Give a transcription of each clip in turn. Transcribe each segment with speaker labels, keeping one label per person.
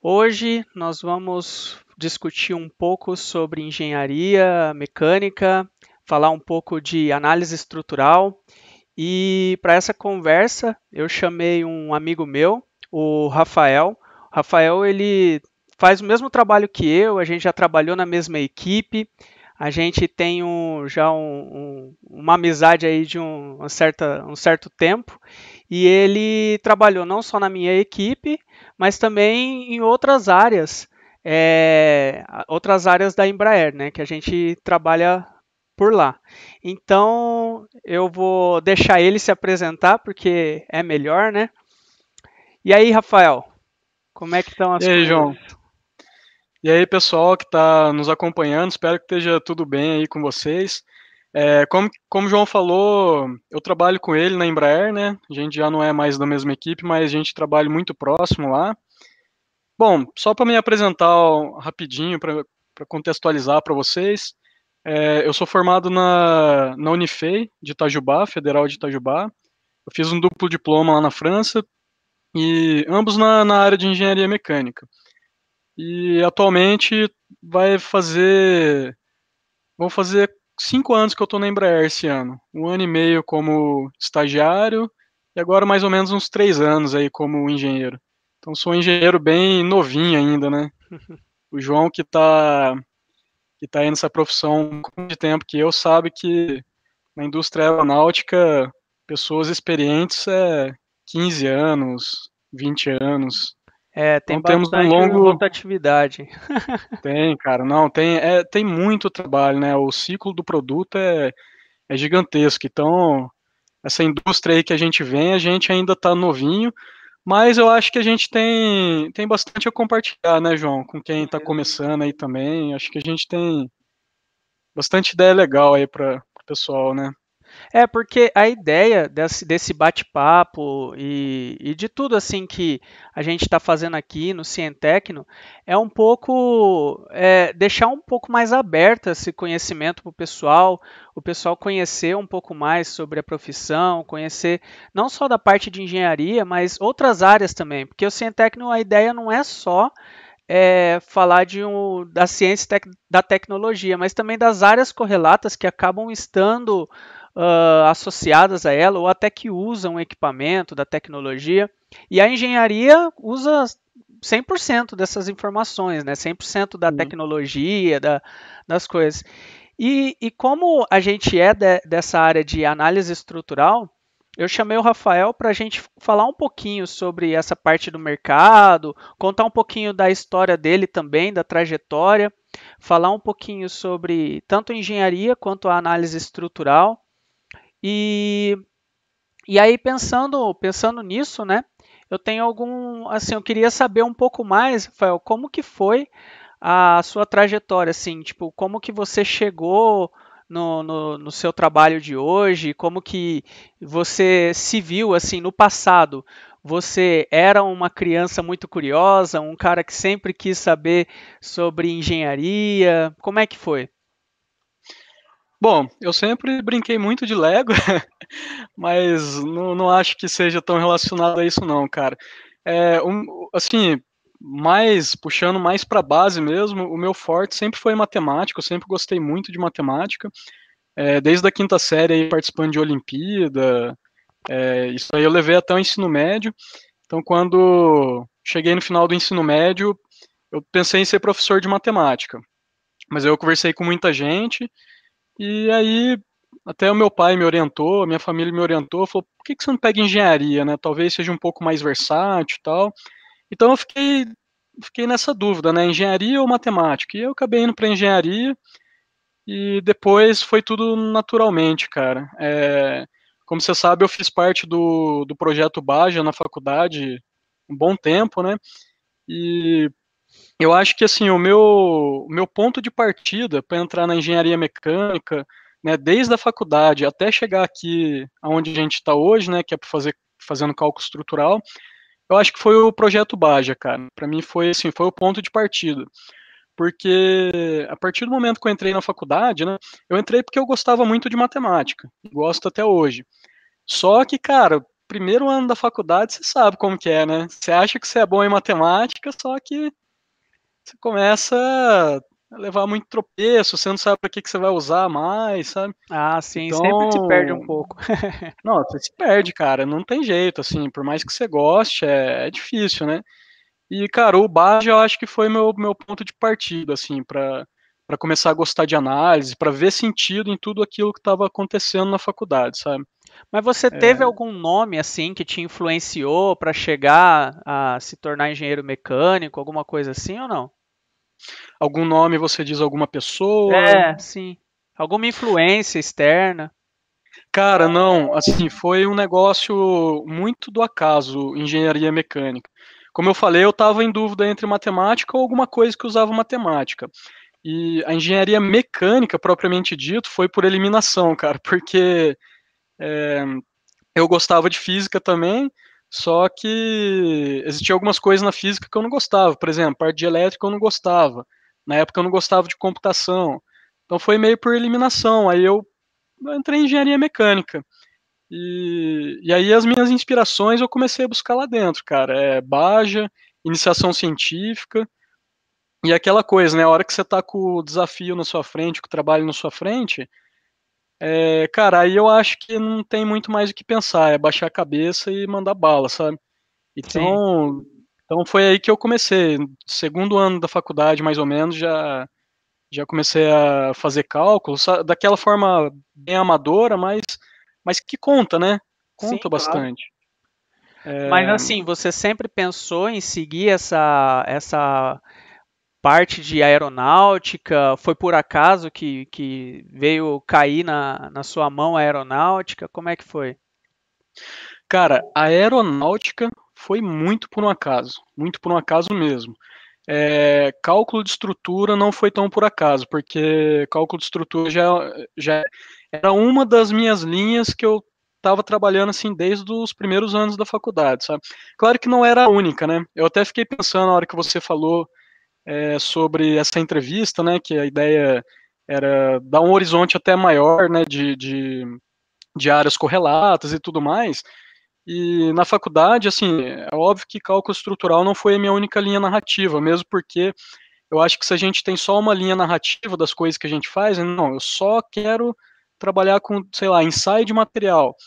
Speaker 1: Hoje nós vamos discutir um pouco sobre engenharia mecânica, falar um pouco de análise estrutural e para essa conversa eu chamei um amigo meu, o Rafael. O Rafael ele faz o mesmo trabalho que eu, a gente já trabalhou na mesma equipe, a gente tem uma amizade aí de um certo tempo e ele trabalhou não só na minha equipe, mas também em outras áreas da Embraer, né, que a gente trabalha por lá. Então, eu vou deixar ele se apresentar, porque é melhor, né? E aí, Rafael, como é que estão
Speaker 2: E
Speaker 1: as
Speaker 2: aí,
Speaker 1: coisas?
Speaker 2: João? E aí, pessoal que está nos acompanhando, espero que esteja tudo bem aí com vocês. Como o João falou, eu trabalho com ele na Embraer, né? A gente já não é mais da mesma equipe, mas a gente trabalha muito próximo lá. Bom, só para me apresentar rapidinho, para contextualizar para vocês, eu sou formado na Unifei de Itajubá, Federal de Itajubá. Eu fiz um duplo diploma lá na França e ambos na área de engenharia mecânica. E atualmente vai fazer. Vão fazer 5 anos que eu estou na Embraer esse ano. 1 ano e meio como estagiário e agora mais ou menos uns 3 anos aí como engenheiro. Então sou um engenheiro bem novinho ainda, né? O João que tá aí nessa profissão com mais tempo que eu sabe que na indústria aeronáutica pessoas experientes 15 anos, 20 anos.
Speaker 1: É, tem
Speaker 2: Então temos um
Speaker 1: bastante
Speaker 2: longo.
Speaker 1: rotatividade.
Speaker 2: Tem, cara, não, tem muito trabalho, né? O ciclo do produto é gigantesco. Então, essa indústria aí que a gente vem, a gente ainda está novinho, mas eu acho que a gente tem bastante a compartilhar, né, João? Com quem está começando aí também. Acho que a gente tem bastante ideia legal aí para o pessoal, né?
Speaker 1: É, porque a ideia desse bate-papo e de tudo assim que a gente está fazendo aqui no Cientecno é um pouco deixar um pouco mais aberto esse conhecimento para o pessoal conhecer um pouco mais sobre a profissão, conhecer não só da parte de engenharia, mas outras áreas também. Porque o Cientecno, a ideia não é só falar da ciência da tecnologia, mas também das áreas correlatas que acabam estando associadas a ela ou até que usam o equipamento da tecnologia. E a engenharia usa 100% dessas informações, né? 100% da
Speaker 2: Sim.
Speaker 1: tecnologia, das coisas. E como a gente é dessa área de análise estrutural, eu chamei o Rafael para a gente falar um pouquinho sobre essa parte do mercado, contar um pouquinho da história dele também, da trajetória, falar um pouquinho sobre tanto a engenharia quanto a análise estrutural. E, e aí, pensando nisso, né? Eu tenho assim, eu queria saber um pouco mais, Rafael, como que foi a sua trajetória, assim, tipo, como que você chegou no seu trabalho de hoje, como que você se viu, assim, no passado. Você era uma criança muito curiosa, um cara que sempre quis saber sobre engenharia, como é que foi?
Speaker 2: Bom, eu sempre brinquei muito de Lego, mas não acho que seja tão relacionado a isso não, cara. Assim, mais puxando mais para base mesmo, o meu forte sempre foi matemática, eu sempre gostei muito de matemática, desde a quinta série aí, participando de Olimpíada, isso aí eu levei até o ensino médio, então quando cheguei no final do ensino médio, eu pensei em ser professor de matemática, mas eu conversei com muita gente, e aí até o meu pai me orientou, a minha família me orientou, falou, por que você não pega engenharia, né? Talvez seja um pouco mais versátil e tal. Então eu fiquei nessa dúvida, né? Engenharia ou matemática? E eu acabei indo para engenharia e depois foi tudo naturalmente, cara. Como você sabe, eu fiz parte do projeto Baja na faculdade um bom tempo, né? E eu acho que assim, o meu ponto de partida para entrar na engenharia mecânica, né, desde a faculdade até chegar aqui aonde a gente está hoje, né, que é para fazendo cálculo estrutural, eu acho que foi o projeto Baja, cara. Para mim foi assim, foi o ponto de partida. Porque a partir do momento que eu entrei na faculdade, né, eu entrei porque eu gostava muito de matemática, gosto até hoje. Só que, cara, primeiro ano da faculdade, você sabe como que é, né? Você acha que você é bom em matemática, só que você começa a levar muito tropeço, você não sabe para que você vai usar mais, sabe?
Speaker 1: Ah, sim, sempre se perde um
Speaker 2: Então,
Speaker 1: pouco.
Speaker 2: não, você se perde, cara, não tem jeito, assim, por mais que você goste, é difícil, né? E, cara, o Baja eu acho que foi meu ponto de partida, assim, para começar a gostar de análise, para ver sentido em tudo aquilo que estava acontecendo na faculdade, sabe?
Speaker 1: Mas você teve algum nome assim que te influenciou para chegar a se tornar engenheiro mecânico, alguma coisa assim ou não?
Speaker 2: Algum nome você diz alguma pessoa?
Speaker 1: É, sim. Alguma influência externa?
Speaker 2: Cara, não, assim, foi um negócio muito do acaso, engenharia mecânica. Como eu falei, eu estava em dúvida entre matemática ou alguma coisa que usava matemática. E a engenharia mecânica, propriamente dito, foi por eliminação, cara, porque eu gostava de física também, só que existiam algumas coisas na física que eu não gostava. Por exemplo, parte de elétrica eu não gostava. Na época eu não gostava de computação. Então foi meio por eliminação. Aí eu entrei em engenharia mecânica. E aí as minhas inspirações eu comecei a buscar lá dentro, cara. É Baja, iniciação científica, e aquela coisa, né? A hora que você tá com o desafio na sua frente, com o trabalho na sua frente, cara, aí eu acho que não tem muito mais o que pensar, é baixar a cabeça e mandar bala, sabe?
Speaker 1: Sim.
Speaker 2: Então foi aí que eu comecei. Segundo ano da faculdade, mais ou menos, já comecei a fazer cálculos, daquela forma bem amadora, mas que conta, né?
Speaker 1: Sim,
Speaker 2: Conta
Speaker 1: claro.
Speaker 2: bastante.
Speaker 1: Mas
Speaker 2: É,
Speaker 1: assim, você sempre pensou em seguir essa parte de aeronáutica? Foi por acaso que veio cair na sua mão a aeronáutica? Como é que foi?
Speaker 2: cara, a aeronáutica foi muito por um acaso mesmo. Cálculo de estrutura não foi tão por acaso, porque cálculo de estrutura já era uma das minhas linhas que eu estava trabalhando assim desde os primeiros anos da faculdade, sabe? Claro que não era a única, né? Eu até fiquei pensando na hora que você falou sobre essa entrevista, né? Que a ideia era dar um horizonte até maior, né? De áreas correlatas e tudo mais. E na faculdade, assim, é óbvio que cálculo estrutural não foi a minha única linha narrativa, mesmo porque eu acho que se a gente tem só uma linha narrativa das coisas que a gente faz, não, eu só quero trabalhar com, sei lá, ensaio de material.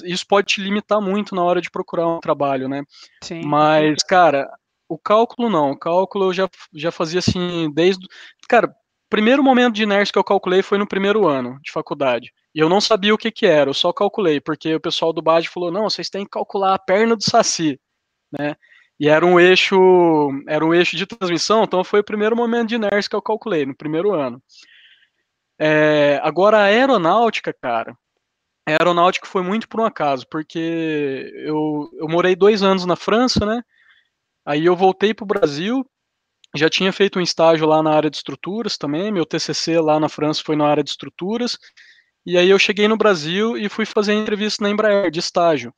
Speaker 2: Isso pode te limitar muito na hora de procurar um trabalho, né?
Speaker 1: Sim, com
Speaker 2: Mas,
Speaker 1: certeza.
Speaker 2: cara, o cálculo não. O cálculo eu já fazia assim desde. Cara, o primeiro momento de inércia que eu calculei foi no primeiro ano de faculdade. E eu não sabia o que que era, eu só calculei, porque o pessoal do BAD falou: não, vocês têm que calcular a perna do Saci, né? E era um eixo de transmissão, então foi o primeiro momento de inércia que eu calculei, no primeiro ano. Agora, a aeronáutica, cara, a aeronáutica foi muito por um acaso, porque eu morei 2 anos na França, né? Aí eu voltei para o Brasil, já tinha feito um estágio lá na área de estruturas também, meu TCC lá na França foi na área de estruturas, e aí eu cheguei no Brasil e fui fazer a entrevista na Embraer de estágio.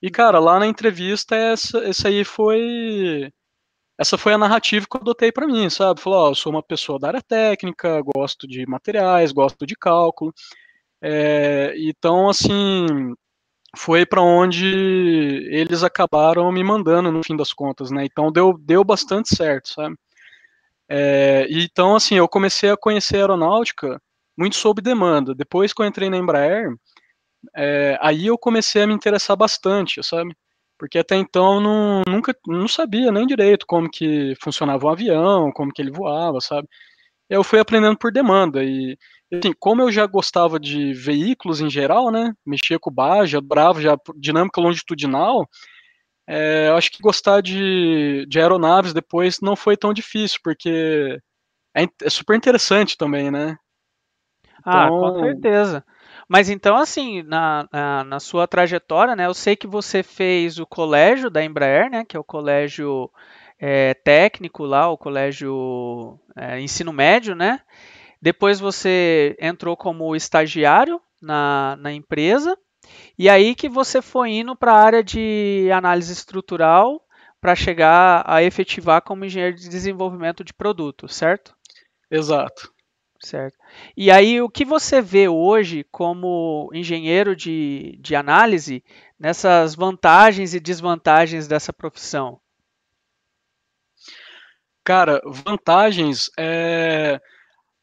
Speaker 2: E cara, lá na entrevista essa foi a narrativa que eu adotei para mim, sabe? Falou, ó, eu sou uma pessoa da área técnica, gosto de materiais, gosto de cálculo. Então, assim, foi para onde eles acabaram me mandando no fim das contas, né? Então deu bastante certo, sabe? Então, assim, eu comecei a conhecer a aeronáutica muito sob demanda. Depois que eu entrei na Embraer, aí eu comecei a me interessar bastante, sabe? Porque até então eu nunca não sabia nem direito como que funcionava um avião, como que ele voava, sabe? Eu fui aprendendo por demanda e assim, como eu já gostava de veículos em geral, né? Mexia com Baja, adorava já dinâmica longitudinal, eu acho que gostar de aeronaves depois não foi tão difícil, porque é super interessante também, né?
Speaker 1: Ah, com
Speaker 2: Então,
Speaker 1: certeza. Mas então, assim, na sua trajetória, né, eu sei que você fez o colégio da Embraer, né, que é o colégio técnico lá, o colégio ensino médio, né? Depois você entrou como estagiário na empresa, e aí que você foi indo para a área de análise estrutural para chegar a efetivar como engenheiro de desenvolvimento de produto, certo?
Speaker 2: exato.
Speaker 1: Certo. E aí, o que você vê hoje como engenheiro de análise nessas vantagens e desvantagens dessa profissão?
Speaker 2: Cara, vantagens,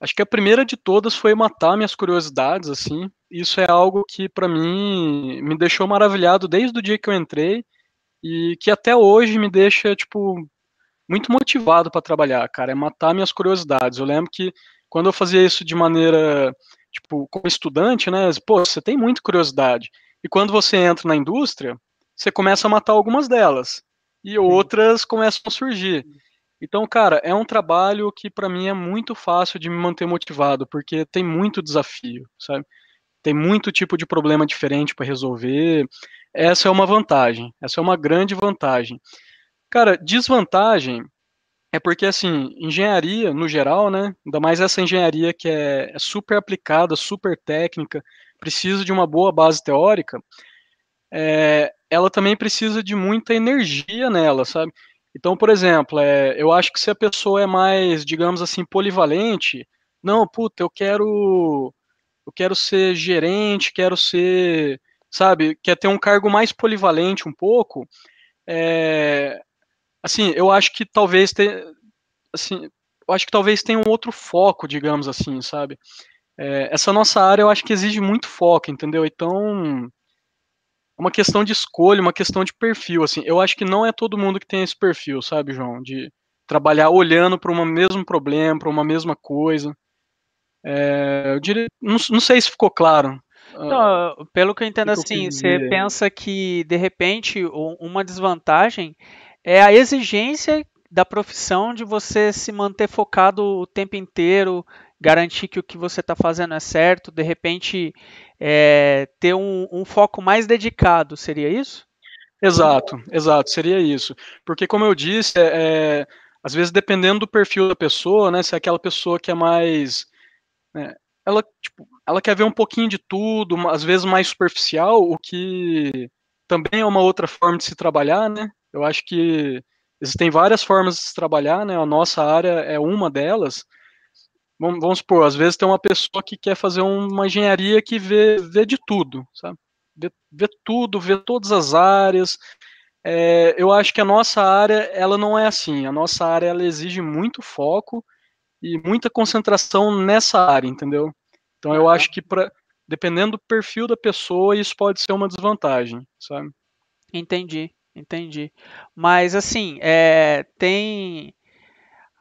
Speaker 2: acho que a primeira de todas foi matar minhas curiosidades, assim. Isso é algo que para mim me deixou maravilhado desde o dia que eu entrei e que até hoje me deixa, tipo, muito motivado para trabalhar, cara, é matar minhas curiosidades. Eu lembro que quando eu fazia isso de maneira, tipo, como estudante, né, pô, você tem muita curiosidade. E quando você entra na indústria, você começa a matar algumas delas e
Speaker 1: Sim,
Speaker 2: outras começam a surgir. Então, cara, é um trabalho que para mim é muito fácil de me manter motivado, porque tem muito desafio, sabe? Tem muito tipo de problema diferente para resolver. Essa é uma vantagem, essa é uma grande vantagem. Cara, desvantagem é porque, assim, engenharia, no geral, né, ainda mais essa engenharia que é super aplicada, super técnica, precisa de uma boa base teórica, ela também precisa de muita energia nela, sabe. Então, por exemplo, eu acho que se a pessoa é mais, digamos assim, polivalente, não, puta, eu quero ser gerente, quero ser, sabe, quer ter um cargo mais polivalente um pouco, assim, eu acho que talvez assim, eu acho que talvez tenha um outro foco, digamos assim, sabe. Essa nossa área eu acho que exige muito foco, entendeu. Então, é uma questão de escolha, uma questão de perfil, assim. Eu acho que não é todo mundo que tem esse perfil, sabe, João, de trabalhar olhando para um mesmo problema, para uma mesma coisa. Eu diria, não sei se ficou claro,
Speaker 1: então, pelo que eu
Speaker 2: o que
Speaker 1: entendo
Speaker 2: que eu quis
Speaker 1: assim, você
Speaker 2: dizer.
Speaker 1: pensa que de repente uma desvantagem é a exigência da profissão de você se manter focado o tempo inteiro, garantir que o que você está fazendo é certo, de repente ter um foco mais dedicado, seria isso?
Speaker 2: Exato, exato, seria isso. Porque como eu disse, às vezes dependendo do perfil da pessoa, né, se é aquela pessoa que é mais, né, ela, tipo, ela quer ver um pouquinho de tudo, às vezes mais superficial, o que também é uma outra forma de se trabalhar, né? Eu acho que existem várias formas de se trabalhar, né? A nossa área é uma delas. Vamos supor, às vezes tem uma pessoa que quer fazer uma engenharia que vê de tudo, sabe? Vê tudo, vê todas as áreas. Eu acho que a nossa área, ela não é assim. A nossa área, ela exige muito foco e muita concentração nessa área, entendeu? Então eu acho que dependendo do perfil da pessoa, isso pode ser uma desvantagem, sabe?
Speaker 1: Entendi, entendi. Mas assim, tem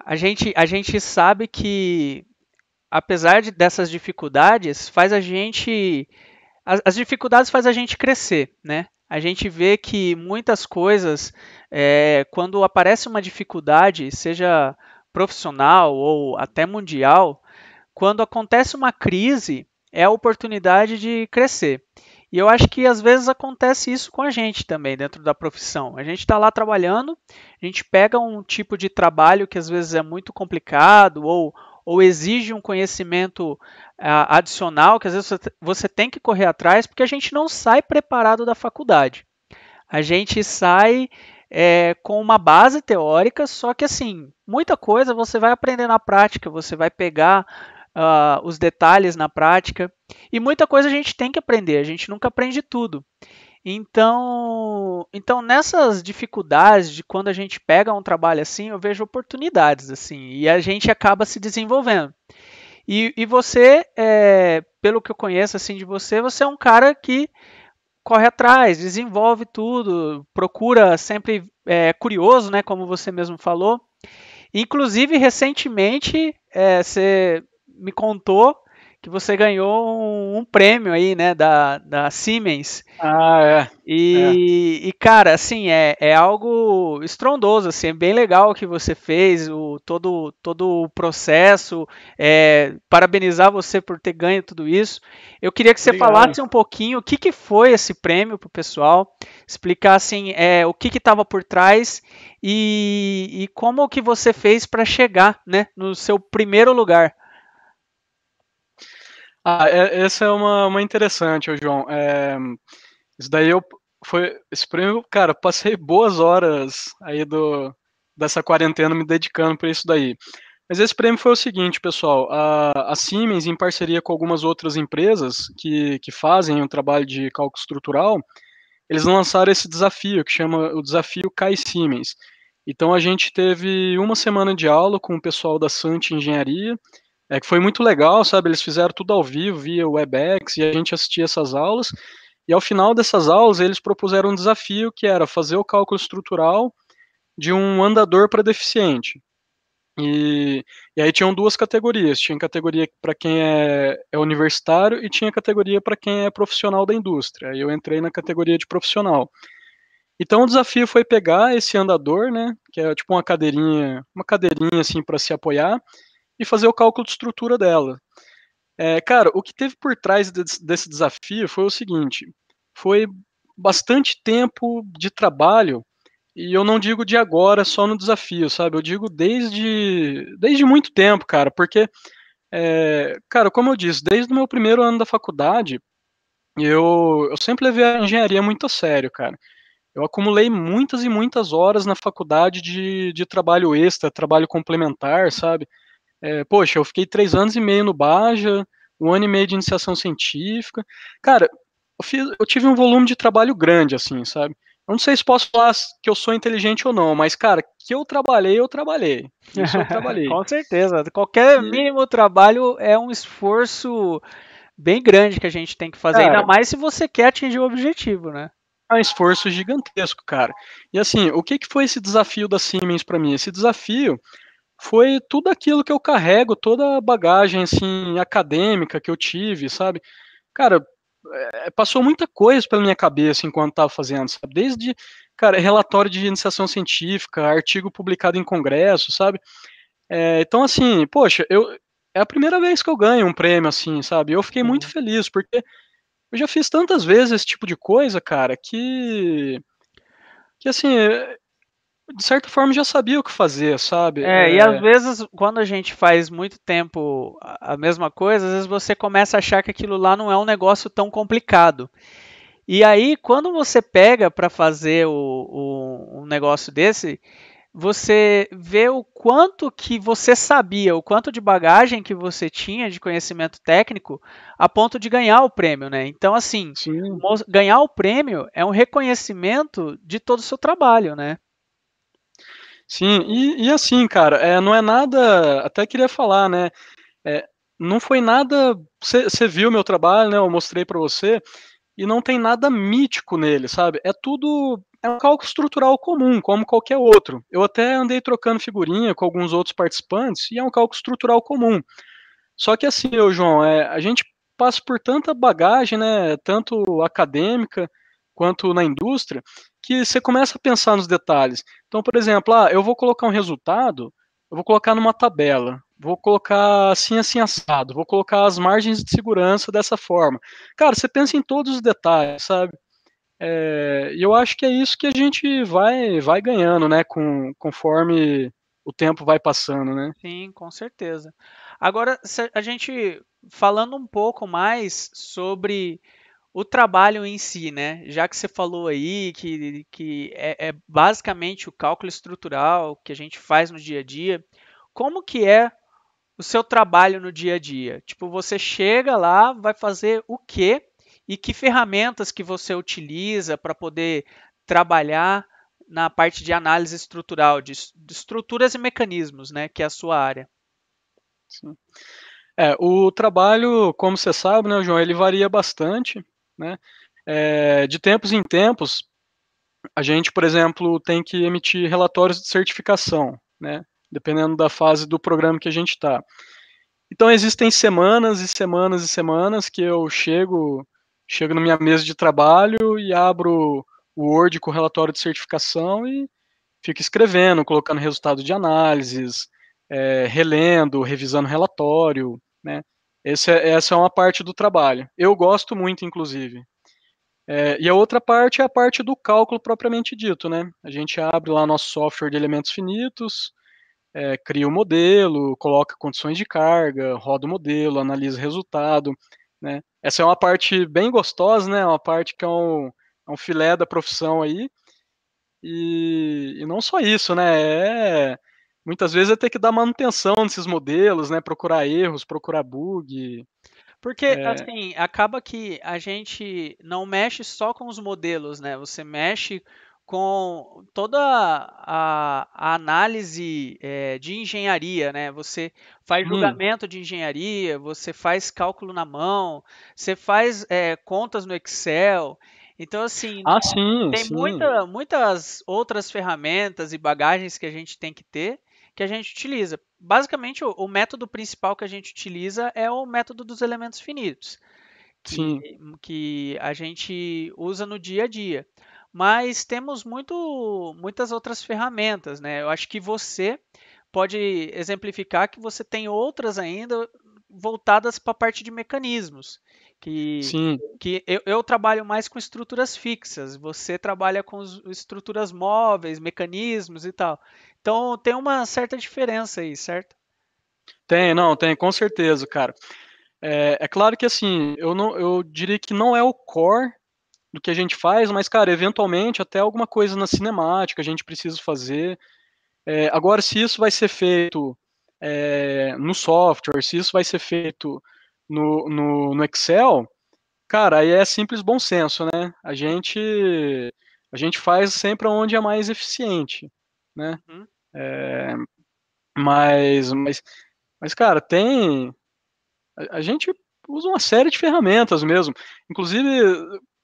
Speaker 1: a gente sabe que apesar dessas dificuldades, faz a gente as dificuldades faz a gente crescer, né? A gente vê que muitas coisas, quando aparece uma dificuldade, seja profissional ou até mundial, quando acontece uma crise, é a oportunidade de crescer. E eu acho que às vezes acontece isso com a gente também dentro da profissão. A gente está lá trabalhando, a gente pega um tipo de trabalho que às vezes é muito complicado ou exige um conhecimento adicional que às vezes você tem que correr atrás porque a gente não sai preparado da faculdade. A gente sai com uma base teórica, só que assim, muita coisa você vai aprender na prática, você vai pegar os detalhes na prática, e muita coisa a gente tem que aprender, a gente nunca aprende tudo. Então nessas dificuldades de quando a gente pega um trabalho assim, eu vejo oportunidades assim, e a gente acaba se desenvolvendo. E você, pelo que eu conheço assim de você, você é um cara que corre atrás, desenvolve tudo, procura sempre curioso, né, como você mesmo falou. Inclusive, recentemente, você me contou que você ganhou um prêmio aí, né, da Siemens.
Speaker 2: Ah, é.
Speaker 1: Cara, assim, é algo estrondoso, assim, é bem legal o que você fez, todo o processo, parabenizar você por ter ganho tudo isso. Eu queria que você
Speaker 2: Obrigado.
Speaker 1: falasse um pouquinho o que, que foi esse prêmio para o pessoal, explicar, assim, o que estava por trás e como que você fez para chegar, né, no seu primeiro lugar.
Speaker 2: Ah, essa é uma interessante, ô João. Isso daí esse prêmio, cara, passei boas horas aí dessa quarentena me dedicando para isso daí. Mas esse prêmio foi o seguinte, pessoal, a Siemens, em parceria com algumas outras empresas que fazem um trabalho de cálculo estrutural, eles lançaram esse desafio, que chama o Desafio Kai Siemens. Então a gente teve uma semana de aula com o pessoal da Sant Engenharia, que foi muito legal, sabe? Eles fizeram tudo ao vivo, via Webex, e a gente assistia essas aulas. E ao final dessas aulas, eles propuseram um desafio que era fazer o cálculo estrutural de um andador para deficiente. E aí tinham duas categorias. Tinha categoria para quem é universitário e tinha categoria para quem é profissional da indústria. Aí eu entrei na categoria de profissional. Então o desafio foi pegar esse andador, né, que é tipo uma cadeirinha assim para se apoiar e fazer o cálculo de estrutura dela. Cara, o que teve por trás desse desafio foi o seguinte: foi bastante tempo de trabalho, e eu não digo de agora só no desafio, sabe? Eu digo desde muito tempo, cara, porque, cara, como eu disse, desde o meu primeiro ano da faculdade, eu sempre levei a engenharia muito a sério, cara. Eu acumulei muitas e muitas horas na faculdade de trabalho extra, trabalho complementar, sabe? Poxa, eu fiquei 3 anos e meio no Baja, 1 ano e meio de iniciação científica. Cara, eu tive um volume de trabalho grande, assim, sabe? Eu não sei se posso falar que eu sou inteligente ou não, mas, cara, que eu trabalhei, eu trabalhei. Isso eu trabalhei.
Speaker 1: Com certeza. Qualquer
Speaker 2: E,
Speaker 1: mínimo trabalho é um esforço bem grande que a gente tem que fazer, ainda
Speaker 2: cara,
Speaker 1: mais se você quer atingir o objetivo, né?
Speaker 2: é um esforço gigantesco, cara. E assim, o que foi esse desafio da Siemens para mim? Esse desafio foi tudo aquilo que eu carrego, toda a bagagem assim acadêmica que eu tive, sabe? Cara, passou muita coisa pela minha cabeça enquanto estava fazendo, sabe? Desde, cara, relatório de iniciação científica, artigo publicado em congresso, sabe? Então, assim, poxa, é a primeira vez que eu ganho um prêmio, assim, sabe? Eu fiquei muito
Speaker 1: Sim.
Speaker 2: feliz, porque eu já fiz tantas vezes esse tipo de coisa, cara, que assim, de certa forma já sabia o que fazer, sabe?
Speaker 1: E às vezes, quando a gente faz muito tempo a mesma coisa, às vezes você começa a achar que aquilo lá não é um negócio tão complicado. E aí, quando você pega para fazer um negócio desse, você vê o quanto que você sabia, o quanto de bagagem que você tinha de conhecimento técnico a ponto de ganhar o prêmio, né? Então, assim,
Speaker 2: Sim,
Speaker 1: ganhar o prêmio é um reconhecimento de todo o seu trabalho, né?
Speaker 2: sim, e assim, cara, não é nada, até queria falar, né? É, não foi nada. Você viu meu trabalho, né? Eu mostrei para você, e não tem nada mítico nele, sabe? É tudo. É um cálculo estrutural comum, como qualquer outro. Eu até andei trocando figurinha com alguns outros participantes, e é um cálculo estrutural comum. Só que assim, ô João, a gente passa por tanta bagagem, né? Tanto acadêmica quanto na indústria, que você começa a pensar nos detalhes. Então, por exemplo, eu vou colocar um resultado, eu vou colocar numa tabela, vou colocar assim, assim, assado, vou colocar as margens de segurança dessa forma. Cara, você pensa em todos os detalhes, sabe? E eu acho que é isso que a gente vai ganhando, né? Conforme o tempo vai passando, né?
Speaker 1: Sim, com certeza. Agora, se a gente falando um pouco mais sobre o trabalho em si, né? Já que você falou aí que é basicamente o cálculo estrutural que a gente faz no dia a dia, como que é o seu trabalho no dia a dia? Tipo, você chega lá, vai fazer o quê? E que ferramentas que você utiliza para poder trabalhar na parte de análise estrutural, de estruturas e mecanismos, né? Que é a sua área.
Speaker 2: Sim. O trabalho, como você sabe, né, João, ele varia bastante, né? De tempos em tempos, a gente, por exemplo, tem que emitir relatórios de certificação, né? Dependendo da fase do programa que a gente está. Então existem semanas e semanas e semanas que eu chego na minha mesa de trabalho e abro o Word com o relatório de certificação e fico escrevendo, colocando resultado de análises, relendo, revisando relatório, né? Essa é uma parte do trabalho. Eu gosto muito, inclusive. E a outra parte é a parte do cálculo propriamente dito, né? A gente abre lá nosso software de elementos finitos, cria o modelo, coloca condições de carga, roda o modelo, analisa o resultado, né? Essa é uma parte bem gostosa, né? Uma parte que é um filé da profissão aí. E não só isso, né? muitas vezes é ter que dar manutenção nesses modelos, né? Procurar erros, procurar bug.
Speaker 1: Porque, assim, acaba que a gente não mexe só com os modelos, né? Você mexe com toda a análise de engenharia, né? Você faz
Speaker 2: Sim.
Speaker 1: julgamento de engenharia, você faz cálculo na mão, você faz contas no Excel. Então, assim,
Speaker 2: Ah, sim,
Speaker 1: tem
Speaker 2: sim.
Speaker 1: muitas outras ferramentas e bagagens que a gente tem que ter que a gente utiliza. Basicamente, o método principal que a gente utiliza é o método dos elementos finitos, que,
Speaker 2: Sim,
Speaker 1: que a gente usa no dia a dia. Mas temos muitas outras ferramentas, né? Eu acho que você pode exemplificar que você tem outras ainda voltadas para a parte de mecanismos, que,
Speaker 2: sim.
Speaker 1: que eu trabalho mais com estruturas fixas, você trabalha com estruturas móveis, mecanismos e tal. Então tem uma certa diferença aí, certo?
Speaker 2: Tem, não, tem, com certeza, cara. É claro que assim, eu diria que não é o core do que a gente faz, mas, cara, eventualmente até alguma coisa na cinemática a gente precisa fazer. Agora, se isso vai ser feito no software, se isso vai ser feito no Excel, cara, aí é simples bom senso, né? A gente faz sempre onde é mais eficiente, né?
Speaker 1: Uhum.
Speaker 2: Mas, cara, a gente usa uma série de ferramentas mesmo. Inclusive,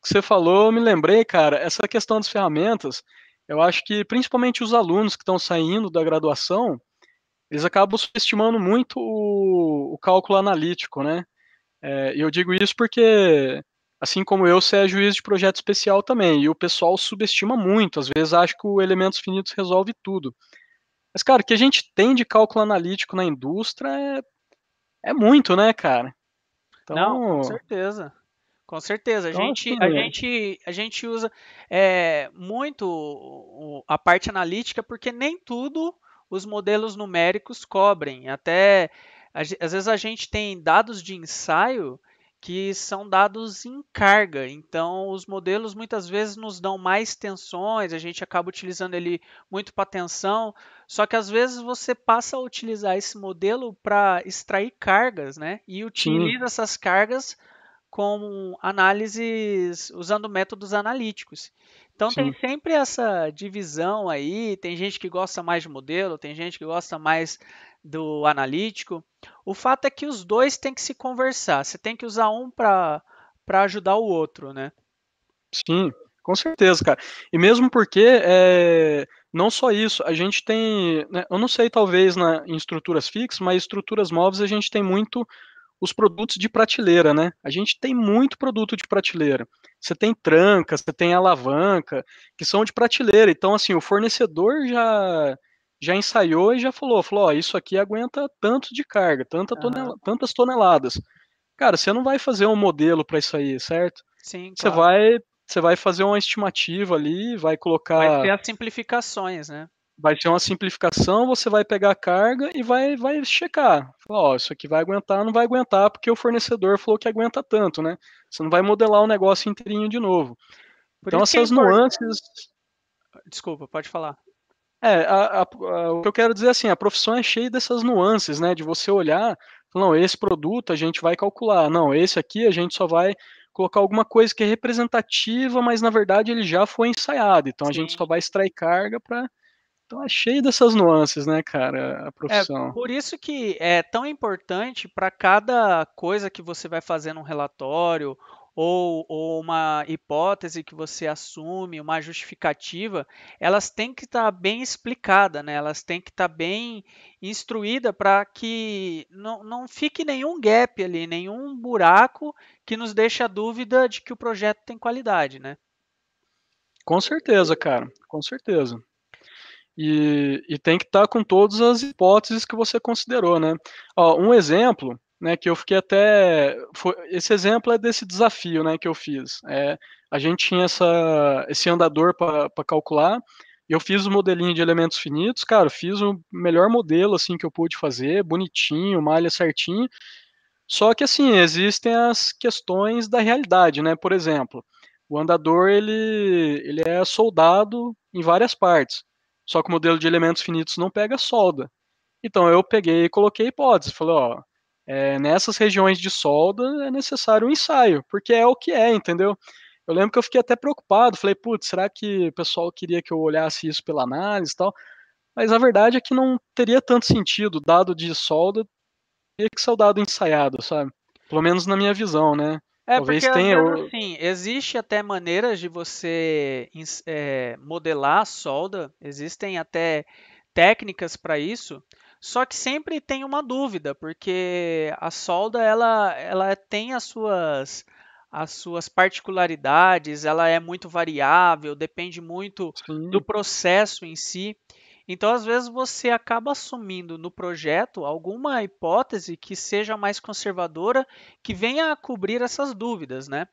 Speaker 2: que você falou, eu me lembrei, cara, essa questão das ferramentas, eu acho que principalmente os alunos que estão saindo da graduação, eles acabam subestimando muito o cálculo analítico, né? E eu digo isso porque, assim como eu, você é juiz de projeto especial também, e o pessoal subestima muito, às vezes acha que o elementos finitos resolve tudo. Mas, cara, o que a gente tem de cálculo analítico na indústria é muito, né, cara?
Speaker 1: Não, com
Speaker 2: Então,
Speaker 1: certeza. Com certeza. A
Speaker 2: então
Speaker 1: gente, a
Speaker 2: assim,
Speaker 1: gente, a gente usa muito a parte analítica porque nem tudo os modelos numéricos cobrem. Até às vezes a gente tem dados de ensaio que são dados em carga. Então, os modelos muitas vezes nos dão mais tensões, a gente acaba utilizando ele muito para tensão. Só que às vezes você passa a utilizar esse modelo para extrair cargas, né? E
Speaker 2: sim,
Speaker 1: utiliza essas cargas com análises usando métodos analíticos. Então tem
Speaker 2: sim,
Speaker 1: sempre essa divisão aí, tem gente que gosta mais de modelo, tem gente que gosta mais do analítico. O fato é que os dois têm que se conversar. Você tem que usar um para ajudar o outro, né?
Speaker 2: sim, com certeza, cara. E mesmo porque, não só isso, a gente tem, né, eu não sei, talvez em estruturas fixas, mas estruturas móveis a gente tem muito os produtos de prateleira, né? A gente tem muito produto de prateleira. Você tem tranca, você tem alavanca, que são de prateleira. Então, assim, o fornecedor já ensaiou e já falou, ó, isso aqui aguenta tanto de carga,
Speaker 1: Aham.
Speaker 2: tantas toneladas. Cara, você não vai fazer um modelo para isso aí, certo?
Speaker 1: Sim,
Speaker 2: Você
Speaker 1: claro.
Speaker 2: vai, você vai fazer uma estimativa ali, vai
Speaker 1: Vai ser
Speaker 2: colocar,
Speaker 1: as simplificações, né?
Speaker 2: vai ser uma simplificação, você vai pegar a carga e vai checar. Falar, ó, isso aqui vai aguentar, não vai aguentar, porque o fornecedor falou que aguenta tanto, né? Você não vai modelar o negócio inteirinho de novo.
Speaker 1: Por
Speaker 2: Então
Speaker 1: isso que é
Speaker 2: essas
Speaker 1: importante.
Speaker 2: nuances,
Speaker 1: Desculpa, pode falar.
Speaker 2: o que eu quero dizer assim, a profissão é cheia dessas nuances, né? De você olhar, falar, não, esse produto a gente vai calcular, não, esse aqui a gente só vai colocar alguma coisa que é representativa, mas na verdade ele já foi ensaiado, então a gente só
Speaker 1: Sim.
Speaker 2: vai extrair carga para. Então é cheio dessas nuances, né, cara, a
Speaker 1: É,
Speaker 2: profissão.
Speaker 1: por isso que é tão importante para cada coisa que você vai fazer num relatório ou uma hipótese que você assume, uma justificativa, elas têm que estar bem explicadas, né? Elas têm que estar bem instruídas para que não fique nenhum gap ali, nenhum buraco que nos deixe a dúvida de que o projeto tem qualidade, né?
Speaker 2: Com certeza, cara, com certeza. E tem que estar com todas as hipóteses que você considerou, né? Ó, um exemplo, né, que eu fiquei esse exemplo é desse desafio, né, que eu fiz. A gente tinha esse andador para calcular, e eu fiz o modelinho de elementos finitos, cara, fiz o melhor modelo assim que eu pude fazer, bonitinho, malha certinho. Só que assim, existem as questões da realidade, né? Por exemplo, o andador ele é soldado em várias partes. só que o modelo de elementos finitos não pega solda. Então eu peguei e coloquei hipótese, falei, ó, nessas regiões de solda é necessário um ensaio, porque é o que é, entendeu? Eu lembro que eu fiquei até preocupado, falei, putz, será que o pessoal queria que eu olhasse isso pela análise e tal? Mas a verdade é que não teria tanto sentido, dado de solda, teria que ser o dado ensaiado, sabe? Pelo menos na minha visão, né?
Speaker 1: É, porque
Speaker 2: Talvez
Speaker 1: às
Speaker 2: tenha.
Speaker 1: vezes assim, existe até maneiras de você modelar a solda, existem até técnicas para isso, só que sempre tem uma dúvida, porque a solda ela tem as suas particularidades, ela é muito variável, depende muito do
Speaker 2: Sim,
Speaker 1: processo em si. Então, às vezes, você acaba assumindo no projeto alguma hipótese que seja mais conservadora, que venha a cobrir essas dúvidas, né?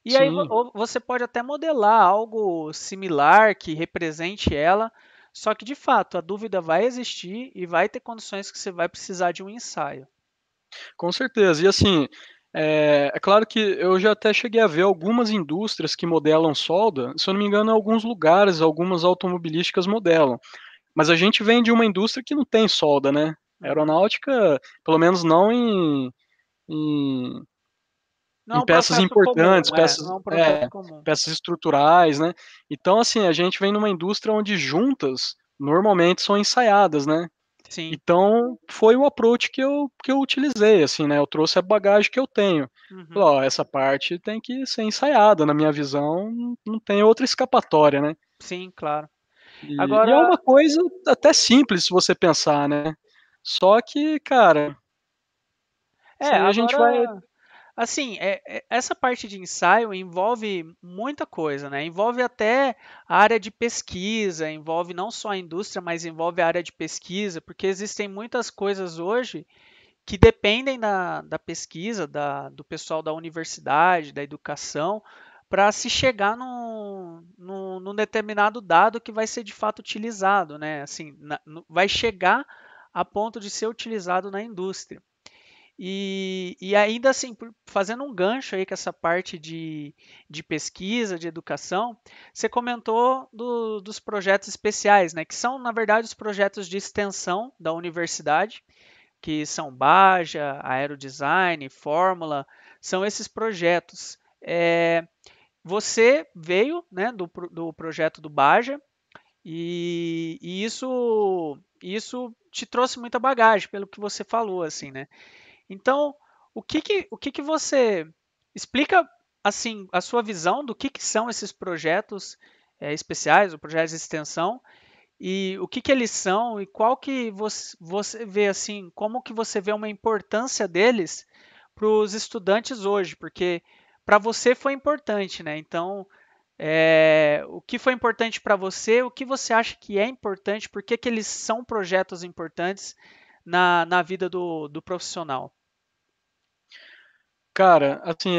Speaker 1: E aí
Speaker 2: sim.
Speaker 1: ou você pode até modelar algo similar que represente ela, só que de fato a dúvida vai existir e vai ter condições que você vai precisar de um ensaio.
Speaker 2: Com certeza. E assim, é claro que eu já até cheguei a ver algumas indústrias que modelam solda, se eu não me engano, em alguns lugares, algumas automobilísticas modelam. Mas a gente vem de uma indústria que não tem solda, né?
Speaker 1: Uhum.
Speaker 2: Aeronáutica, pelo menos não em,
Speaker 1: Não é
Speaker 2: em
Speaker 1: um
Speaker 2: peças
Speaker 1: processo
Speaker 2: importantes,
Speaker 1: comum, não é um processo comum.
Speaker 2: peças estruturais, né? Então, assim, a gente vem numa indústria onde juntas normalmente são ensaiadas, né?
Speaker 1: Sim.
Speaker 2: Então, foi o approach que eu utilizei, assim, né, eu trouxe a bagagem que eu tenho. Falei:
Speaker 1: Uhum.
Speaker 2: "Ó, essa parte tem que ser ensaiada, na minha visão, não tem outra escapatória", né.
Speaker 1: Sim, claro.
Speaker 2: E é
Speaker 1: Agora,
Speaker 2: uma coisa até simples se você pensar, né. Só que, cara, isso aí a gente vai.
Speaker 1: agora assim, essa parte de ensaio envolve muita coisa, né? Envolve até a área de pesquisa, envolve não só a indústria, mas envolve a área de pesquisa, porque existem muitas coisas hoje que dependem da pesquisa, do pessoal da universidade, da educação, para se chegar num determinado dado que vai ser de fato utilizado, né? Assim, vai chegar a ponto de ser utilizado na indústria. E ainda assim, fazendo um gancho aí com essa parte de pesquisa, de educação, você comentou dos projetos especiais, né? Que são, na verdade, os projetos de extensão da universidade, que são Baja, Aerodesign, Fórmula, são esses projetos. Você veio, né, do projeto do Baja e isso te trouxe muita bagagem, pelo que você falou, assim, né? Então, o que que você explica assim a sua visão do que são esses projetos especiais, ou projetos de extensão, e o que eles são e qual que você vê assim, como que você vê uma importância deles para os estudantes hoje, porque para você foi importante, né? Então, o que foi importante para você, o que você acha que é importante, por que que eles são projetos importantes na vida do profissional?
Speaker 2: Cara, assim,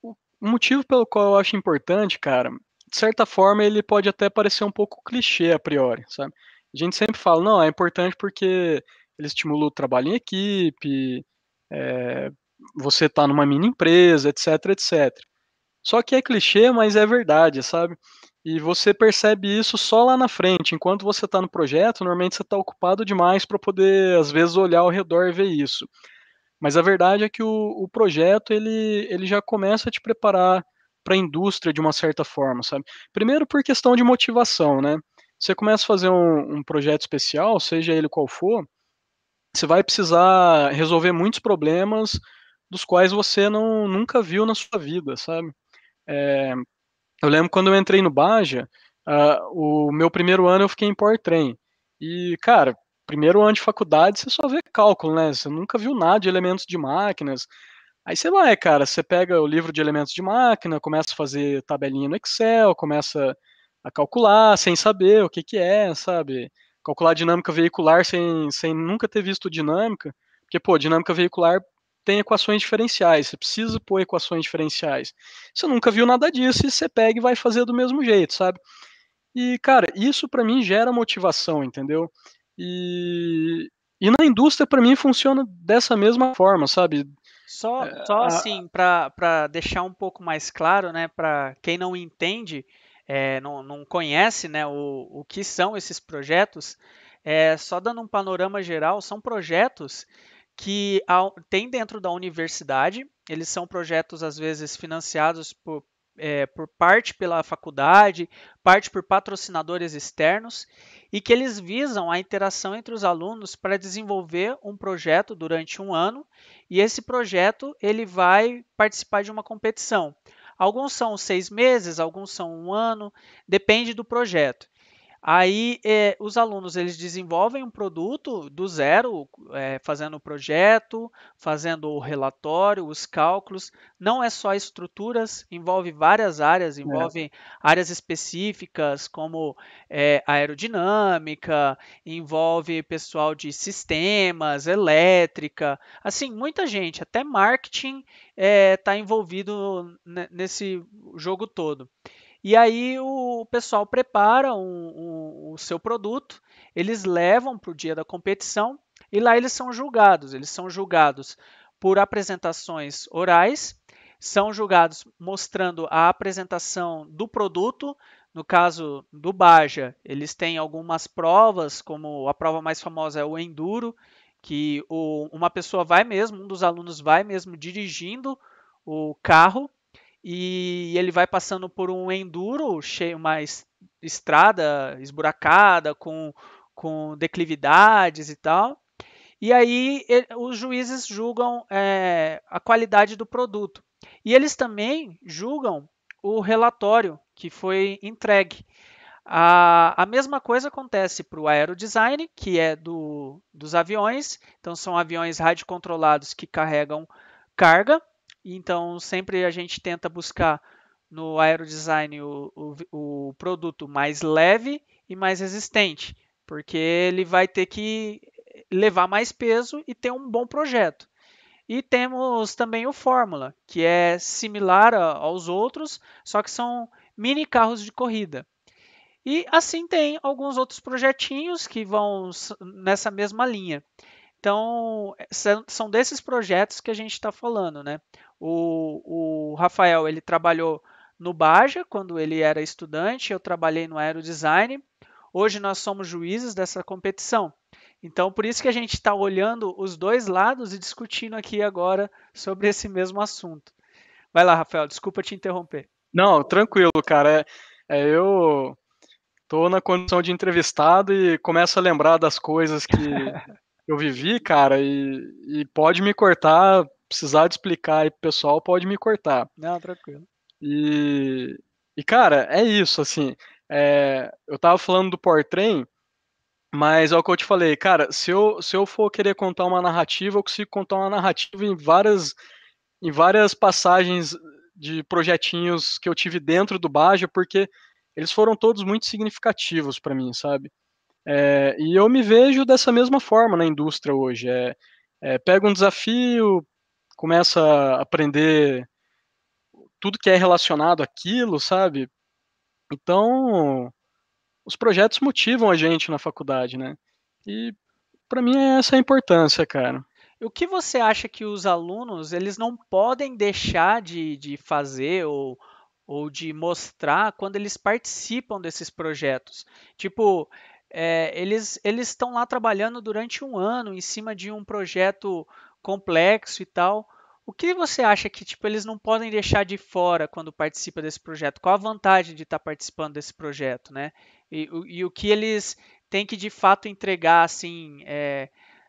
Speaker 2: o motivo pelo qual eu acho importante, cara, de certa forma ele pode até parecer um pouco clichê a priori, sabe. A gente sempre fala: "Não, é importante porque ele estimula o trabalho em equipe, eh, você tá numa mini empresa, etc, etc". Só que é clichê, mas é verdade, sabe. E você percebe isso só lá na frente, enquanto você tá no projeto, normalmente você tá ocupado demais para poder, às vezes, olhar ao redor e ver isso. Mas a verdade é que o projeto ele já começa a te preparar para a indústria de uma certa forma, sabe. Primeiro por questão de motivação, né. Você começa a fazer um projeto especial, seja ele qual for, você vai precisar resolver muitos problemas dos quais você nunca viu na sua vida, sabe. Eh, eu lembro quando eu entrei no Baja, o meu primeiro ano eu fiquei em Powertrain. E, cara, primeiro ano de faculdade você só vê cálculo, né, você nunca viu nada de elementos de máquinas. Aí você vai, cara, você pega o livro de elementos de máquina, começa a fazer tabelinha no Excel, começa a calcular sem saber o que que é, sabe. Calcular dinâmica veicular sem nunca ter visto dinâmica, porque, pô, dinâmica veicular tem equações diferenciais, você precisa pôr equações diferenciais. Você nunca viu nada disso e você pega e vai fazer do mesmo jeito, sabe. E, cara, isso pra mim gera motivação, entendeu. E na indústria pra mim funciona dessa mesma forma, sabe.
Speaker 1: Só
Speaker 2: A
Speaker 1: assim, para deixar um pouco mais claro, né, para quem não entende, não conhece, né, o que são esses projetos, só dando um panorama geral, são projetos que tem dentro da universidade, eles são projetos às vezes financiados por parte pela faculdade, parte por patrocinadores externos, e que eles visam a interação entre os alunos para desenvolver um projeto durante um ano, e esse projeto ele vai participar de uma competição. Alguns são 6 meses, alguns são um ano, depende do projeto. Aí os alunos eles desenvolvem um produto do zero, fazendo o projeto, fazendo o relatório, os cálculos. Não é só estruturas, envolve várias áreas,
Speaker 2: É.
Speaker 1: envolve áreas específicas como aerodinâmica, envolve pessoal de sistemas, elétrica, assim, muita gente, até marketing está envolvido nesse jogo todo. E aí o pessoal prepara o seu produto, eles levam para o dia da competição e lá eles são julgados. Eles são julgados por apresentações orais, são julgados mostrando a apresentação do produto. No caso do Baja, eles têm algumas provas, como a prova mais famosa é o Enduro, que uma pessoa vai mesmo, um dos alunos vai mesmo dirigindo o carro e ele vai passando por um enduro, uma estrada esburacada, com declividades e tal. E aí os juízes julgam a qualidade do produto. E eles também julgam o relatório que foi entregue. A mesma coisa acontece para o aerodesign, que é dos aviões. Então, são aviões radiocontrolados que carregam carga. Então, sempre a gente tenta buscar no aerodesign o produto mais leve e mais resistente, porque ele vai ter que levar mais peso e ter um bom projeto. E temos também o Fórmula, que é similar aos outros, só que são mini carros de corrida. E assim tem alguns outros projetinhos que vão nessa mesma linha. Então, são desses projetos que a gente está falando, né? O Rafael, ele trabalhou no Baja quando ele era estudante, eu trabalhei no Aerodesign. Hoje nós somos juízes dessa competição. Então, por isso que a gente está olhando os dois lados e discutindo aqui agora sobre esse mesmo assunto. Vai lá, Rafael, desculpa te interromper.
Speaker 2: Não, tranquilo, cara. Eu tô na condição de entrevistado e começo a lembrar das coisas que eu vivi, cara, e pode me cortar, precisar de explicar aí pro pessoal, pode me cortar.
Speaker 1: Não, tranquilo.
Speaker 2: E, cara, é isso, assim, eu tava falando do Portrem, mas é o que eu te falei, cara, se eu for querer contar uma narrativa, eu consigo contar uma narrativa em várias passagens de projetinhos que eu tive dentro do Baja, porque eles foram todos muito significativos para mim, sabe? E eu me vejo dessa mesma forma na indústria hoje. Pega um desafio, começa a aprender tudo que é relacionado àquilo, sabe? Então, os projetos motivam a gente na faculdade, né? E para mim é essa a importância, cara.
Speaker 1: O que você acha que os alunos eles não podem deixar de fazer ou de mostrar quando eles participam desses projetos? Tipo, eles estão lá trabalhando durante um ano em cima de um projeto complexo e tal. O que você acha que tipo, eles não podem deixar de fora quando participam desse projeto? Qual a vantagem de estar participando desse projeto, né? E o que eles têm que de fato entregar assim,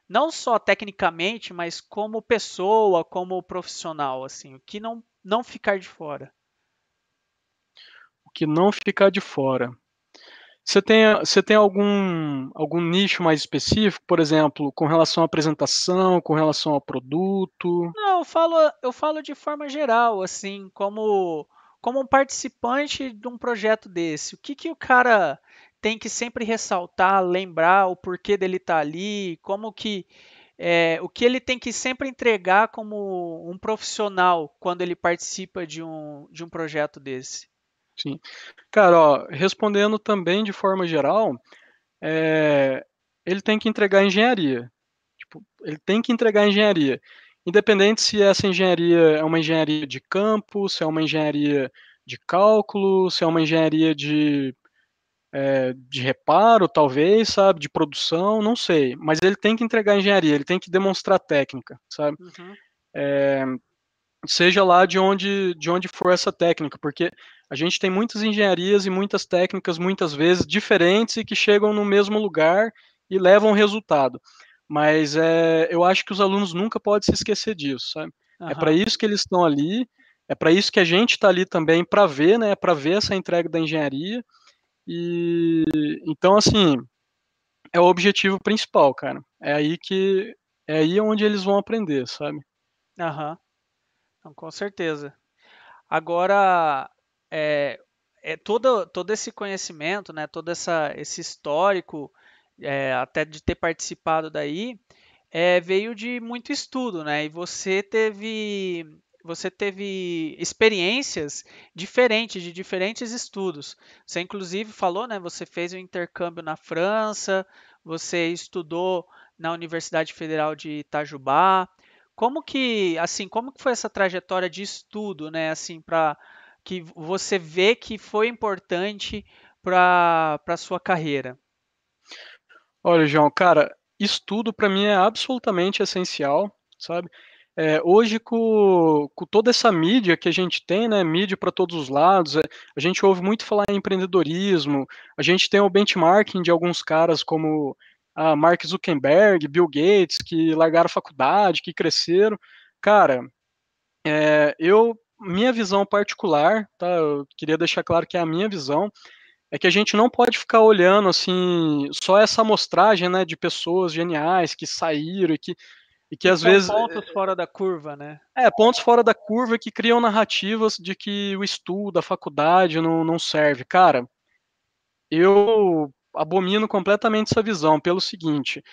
Speaker 1: não só tecnicamente, mas como pessoa, como profissional, assim, o que não ficar de fora.
Speaker 2: O que não ficar de fora. Você tem algum nicho mais específico, por exemplo, com relação à apresentação, com relação ao produto?
Speaker 1: Não, eu falo de forma geral, assim, como um participante de um projeto desse. O que que o cara tem que sempre ressaltar, lembrar o porquê dele estar ali, o que ele tem que sempre entregar como um profissional quando ele participa de um projeto desse.
Speaker 2: Sim. Cara, ó, respondendo também de forma geral, eh, ele tem que entregar engenharia. Tipo, ele tem que entregar engenharia. Independente se essa engenharia é uma engenharia de campo, se é uma engenharia de cálculo, se é uma engenharia de reparo, talvez, sabe, de produção, não sei. Mas ele tem que entregar engenharia, ele tem que demonstrar técnica, sabe?
Speaker 1: Uhum.
Speaker 2: Seja lá de onde for essa técnica, porque a gente tem muitas engenharias e muitas técnicas, muitas vezes, diferentes e que chegam no mesmo lugar e levam resultado. Mas eu acho que os alunos nunca podem se esquecer disso, sabe? É para
Speaker 1: Aham.
Speaker 2: isso que eles estão ali, é para isso que a gente está ali também para ver, né? Para ver essa entrega da engenharia. E então, assim, é o objetivo principal, cara. É aí onde eles vão aprender, sabe?
Speaker 1: Aham. Então, com certeza. Agora, é, todo esse conhecimento, né, todo esse histórico, até de ter participado daí, veio de muito estudo, né? E você teve experiências diferentes de diferentes estudos. Você inclusive falou, né? Você fez um intercâmbio na França, você estudou na Universidade Federal de Itajubá. Como que foi essa trajetória de estudo, né? Assim, para que você vê que foi importante para sua carreira.
Speaker 2: Olha, João, cara, estudo para mim é absolutamente essencial, sabe? Hoje, com toda essa mídia que a gente tem, né, mídia para todos os lados, a gente ouve muito falar em empreendedorismo, a gente tem o benchmarking de alguns caras como Mark Zuckerberg, Bill Gates, que largaram a faculdade, que cresceram. Cara, minha visão particular, tá? Eu queria deixar claro que é a minha visão, é que a gente não pode ficar olhando assim só essa amostragem, né, de pessoas geniais que saíram e que
Speaker 1: Que
Speaker 2: às
Speaker 1: são
Speaker 2: vezes
Speaker 1: pontos fora da curva, né?
Speaker 2: pontos fora da curva que criam narrativas de que o estudo, a faculdade não serve. Cara, eu abomino completamente essa visão pelo seguinte.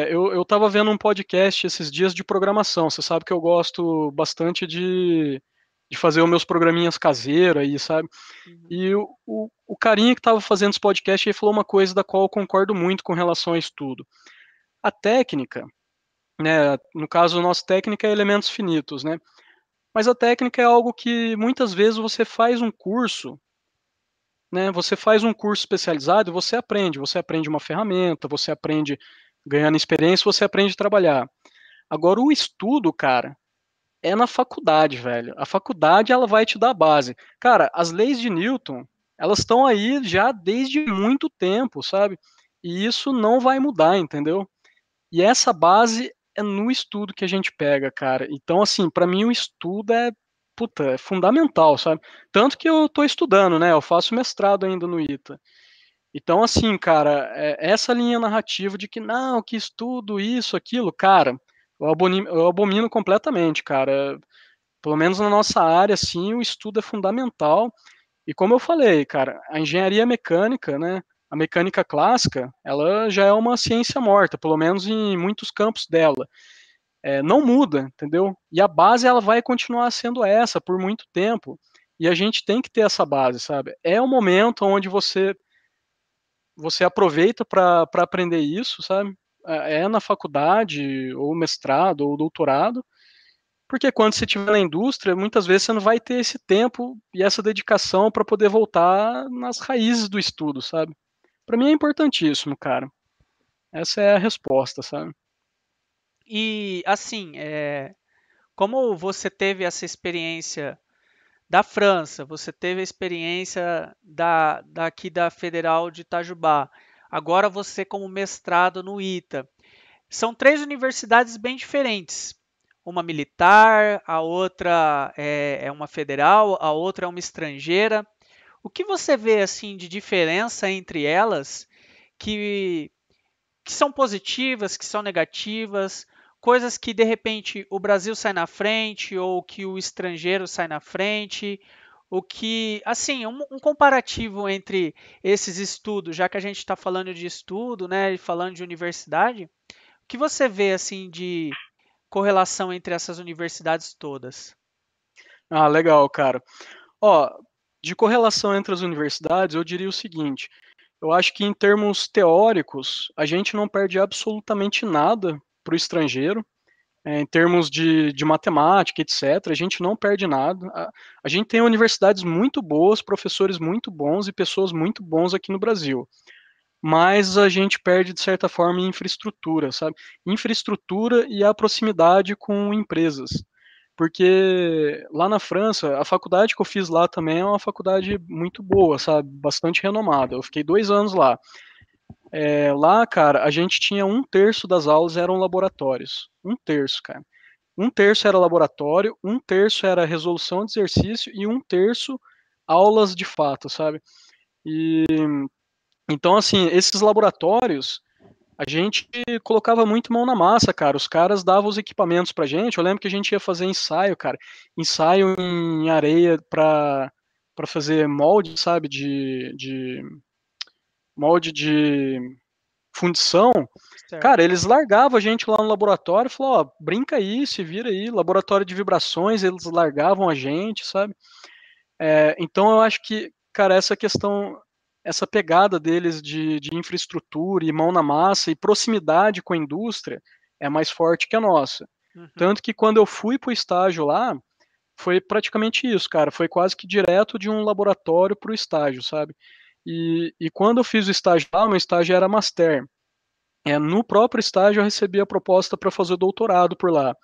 Speaker 2: Eu estava vendo um podcast esses dias de programação. Você sabe que eu gosto bastante de fazer os meus programinhas caseiros aí, sabe?
Speaker 1: Uhum.
Speaker 2: E o carinha que estava fazendo esse podcast ele falou uma coisa da qual eu concordo muito com relação a estudo. A técnica, né, no caso, a nossa técnica é elementos finitos, né? Mas a técnica é algo que muitas vezes você faz um curso, né? Você faz um curso especializado e você aprende uma ferramenta, você aprende ganhando experiência, você aprende a trabalhar. Agora, o estudo, cara, é na faculdade, velho. A faculdade, ela vai te dar a base. Cara, as leis de Newton, elas estão aí já desde muito tempo, sabe? E isso não vai mudar, entendeu? E essa base é no estudo que a gente pega, cara. Então, assim, para mim o estudo puta, é fundamental, sabe? Tanto que eu tô estudando, né? Eu faço mestrado ainda no ITA. Então, assim, cara, essa linha narrativa de que não, que estudo isso, aquilo, cara, eu abomino completamente, cara. Pelo menos na nossa área, sim, o estudo é fundamental. E como eu falei, cara, a engenharia mecânica, né, a mecânica clássica, ela já é uma ciência morta, pelo menos em muitos campos dela. Não muda, entendeu? E a base ela vai continuar sendo essa por muito tempo. E a gente tem que ter essa base, sabe? É o momento onde você aproveita para aprender isso, sabe? É na faculdade, ou mestrado, ou doutorado, porque quando você estiver na indústria, muitas vezes você não vai ter esse tempo e essa dedicação para poder voltar nas raízes do estudo, sabe? Para mim é importantíssimo, cara. Essa é a resposta, sabe?
Speaker 1: E assim, como você teve essa experiência da França, você teve a experiência daqui da Federal de Itajubá, agora você como mestrado no ITA. São três universidades bem diferentes. Uma militar, a outra é uma federal, a outra é uma estrangeira. O que você vê assim de diferença entre elas que, que são positivas, que são negativas, coisas que de repente o Brasil sai na frente ou que o estrangeiro sai na frente, o que, assim, um comparativo entre esses estudos, já que a gente está falando de estudo, né, e falando de universidade, o que você vê assim de correlação entre essas universidades todas?
Speaker 2: Ah, legal, cara. Ó, de correlação entre as universidades, eu diria o seguinte: eu acho que em termos teóricos, a gente não perde absolutamente nada para o estrangeiro. em termos de matemática, etc., a gente não perde nada. A gente tem universidades muito boas, professores muito bons e pessoas muito bons aqui no Brasil. Mas a gente perde, de certa forma, em infraestrutura, sabe? Infraestrutura e a proximidade com empresas. Porque lá na França, a faculdade que eu fiz lá também é uma faculdade muito boa, sabe? Bastante renomada. Eu fiquei 2 anos lá. Lá, cara, a gente tinha 1/3 das aulas eram laboratórios. 1/3, cara. 1/3 era laboratório, 1/3 era resolução de exercício e 1/3 aulas de fato, sabe? E então, assim, esses laboratórios, a gente colocava muito mão na massa, cara. Os caras davam os equipamentos pra gente. Eu lembro que a gente ia fazer ensaio, cara. Ensaio em areia pra fazer molde, sabe? De molde de fundição.
Speaker 1: Certo.
Speaker 2: Cara, eles largavam a gente lá no laboratório e falavam, ó, brinca aí, se vira aí, laboratório de vibrações, eles largavam a gente, sabe? Então eu acho que, cara, essa questão, essa pegada deles de infraestrutura e mão na massa e proximidade com a indústria é mais forte que a nossa.
Speaker 1: Uhum.
Speaker 2: Tanto que quando eu fui pro estágio lá, foi praticamente isso, cara, foi quase que direto de um laboratório pro estágio, sabe? E quando eu fiz o estágio lá, meu estágio era master. No próprio estágio eu recebi a proposta para fazer o doutorado por lá.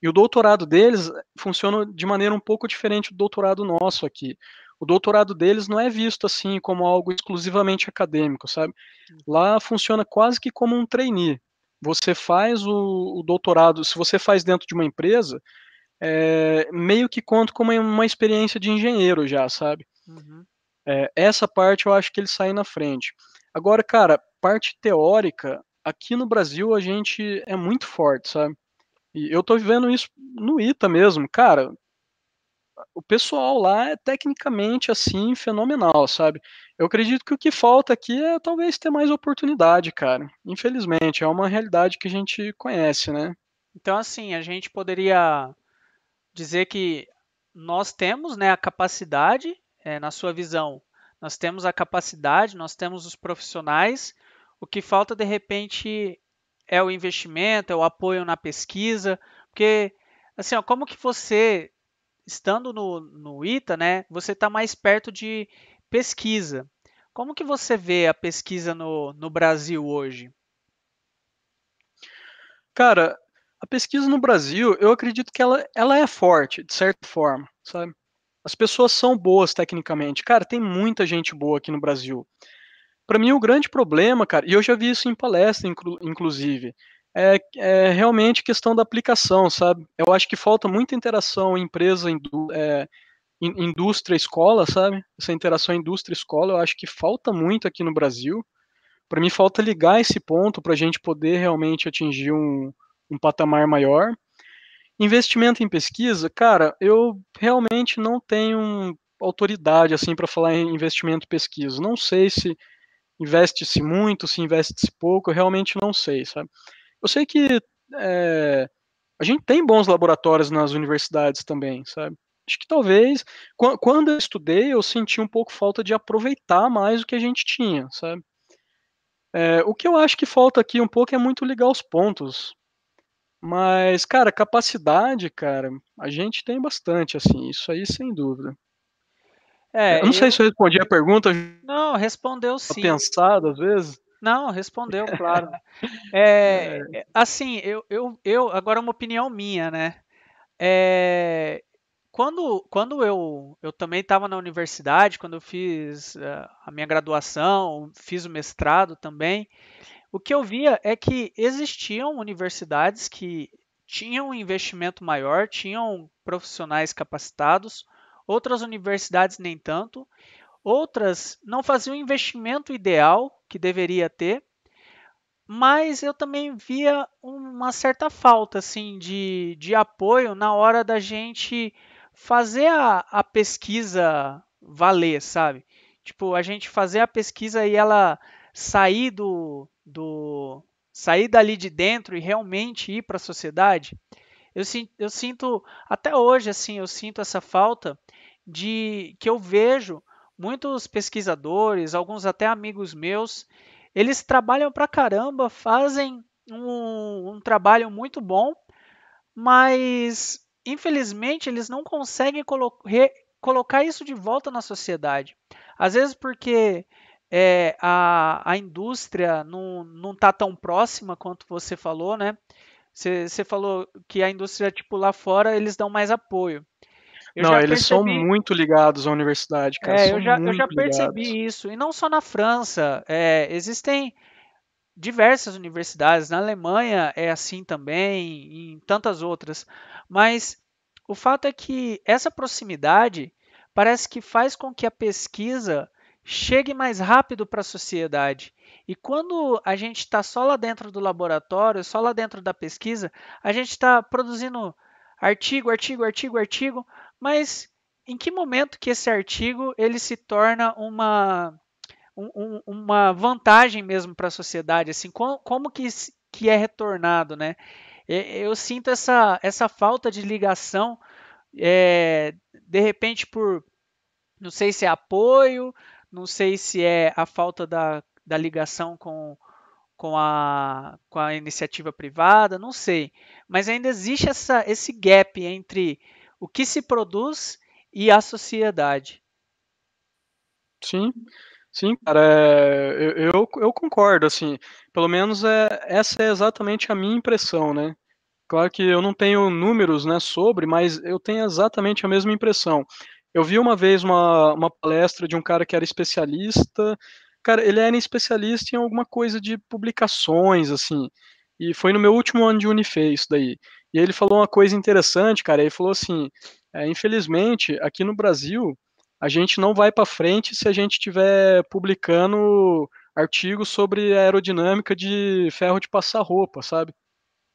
Speaker 2: E o doutorado deles funciona de maneira um pouco diferente do doutorado nosso aqui. O doutorado deles não é visto assim como algo exclusivamente acadêmico, sabe?
Speaker 1: Uhum.
Speaker 2: Lá funciona quase que como um trainee. Você faz o doutorado, se você faz dentro de uma empresa, meio que conta como uma experiência de engenheiro já, sabe?
Speaker 1: Uhum.
Speaker 2: Essa parte eu acho que ele sai na frente. Agora, cara, parte teórica, aqui no Brasil a gente é muito forte, sabe? E eu tô vivendo isso no ITA mesmo. Cara, o pessoal lá é tecnicamente assim fenomenal, sabe? Eu acredito que o que falta aqui é talvez ter mais oportunidade, cara. Infelizmente, é uma realidade que a gente conhece, né?
Speaker 1: Então, assim, a gente poderia dizer que nós temos, né, a capacidade, na sua visão, nós temos a capacidade, nós temos os profissionais. O que falta, de repente, é o investimento, é o apoio na pesquisa, porque, assim, ó, como que você, estando no ITA, né, você está mais perto de pesquisa. Como que você vê a pesquisa no Brasil hoje?
Speaker 2: Cara, a pesquisa no Brasil, eu acredito que ela é forte, de certa forma, sabe? As pessoas são boas tecnicamente. Cara, tem muita gente boa aqui no Brasil. Para mim, o grande problema, cara, e eu já vi isso em palestra, inclusive, é realmente questão da aplicação, sabe? Eu acho que falta muita interação empresa, indústria, escola, sabe? Essa interação indústria-escola, eu acho que falta muito aqui no Brasil. Para mim, falta ligar esse ponto para a gente poder realmente atingir um patamar maior. Investimento em pesquisa, cara, eu realmente não tenho autoridade assim para falar em investimento em pesquisa. Não sei se investe-se muito, se investe-se pouco, eu realmente não sei, sabe? Eu sei que é, a gente tem bons laboratórios nas universidades também, sabe? Acho que talvez, quando eu estudei, eu senti um pouco falta de aproveitar mais o que a gente tinha, sabe? O que eu acho que falta aqui um pouco é muito ligar os pontos. Mas, cara, capacidade, cara, a gente tem bastante, assim, isso aí sem dúvida. Eu não sei
Speaker 1: Eu
Speaker 2: se eu respondi a pergunta,
Speaker 1: não, respondeu
Speaker 2: já
Speaker 1: sim.
Speaker 2: pensado às vezes.
Speaker 1: Não, respondeu, claro.
Speaker 2: É,
Speaker 1: Assim, agora uma opinião minha, né? É, quando eu também estava na universidade, quando eu fiz a minha graduação, fiz o mestrado também, o que eu via é que existiam universidades que tinham um investimento maior, tinham profissionais capacitados, outras universidades nem tanto, outras não faziam o investimento ideal que deveria ter, mas eu também via uma certa falta assim de apoio na hora da gente fazer a pesquisa valer, sabe? Tipo, a gente fazer a pesquisa e ela sair sair dali de dentro e realmente ir para a sociedade. Eu sinto até hoje assim, eu sinto essa falta de que eu vejo muitos pesquisadores, alguns até amigos meus, eles trabalham pra caramba, fazem um trabalho muito bom, mas infelizmente eles não conseguem colocar isso de volta na sociedade. Às vezes porque a indústria não está tão próxima quanto você falou, né? Você falou que a indústria, tipo, lá fora eles dão mais apoio. Eu
Speaker 2: Não,
Speaker 1: já
Speaker 2: eles são
Speaker 1: percebi,
Speaker 2: muito ligados à universidade, cara, são
Speaker 1: eu já
Speaker 2: muito ligados.
Speaker 1: percebi isso, e não só na França, existem diversas universidades, na Alemanha é assim também, e em tantas outras, mas o fato é que essa proximidade parece que faz com que a pesquisa chegue mais rápido para a sociedade. E quando a gente está só lá dentro do laboratório, só lá dentro da pesquisa, a gente está produzindo artigo, artigo, artigo, artigo, mas em que momento que esse artigo ele se torna uma vantagem mesmo para a sociedade, assim, como que é retornado, né? Eu sinto essa falta de ligação, de repente por, não sei se é apoio, não sei se é a falta da ligação com a iniciativa privada, não sei, mas ainda existe esse gap entre o que se produz e a sociedade.
Speaker 2: Sim, sim, cara, eu concordo, assim, pelo menos essa é exatamente a minha impressão, né? Claro que eu não tenho números, né, sobre, mas eu tenho exatamente a mesma impressão. Eu vi uma vez uma palestra de um cara que era especialista, cara, ele era especialista em alguma coisa de publicações, assim, e foi no meu último ano de Unifei isso daí. E ele falou uma coisa interessante, cara, ele falou assim, infelizmente, aqui no Brasil, a gente não vai para frente se a gente estiver publicando artigos sobre aerodinâmica de ferro de passar roupa, sabe?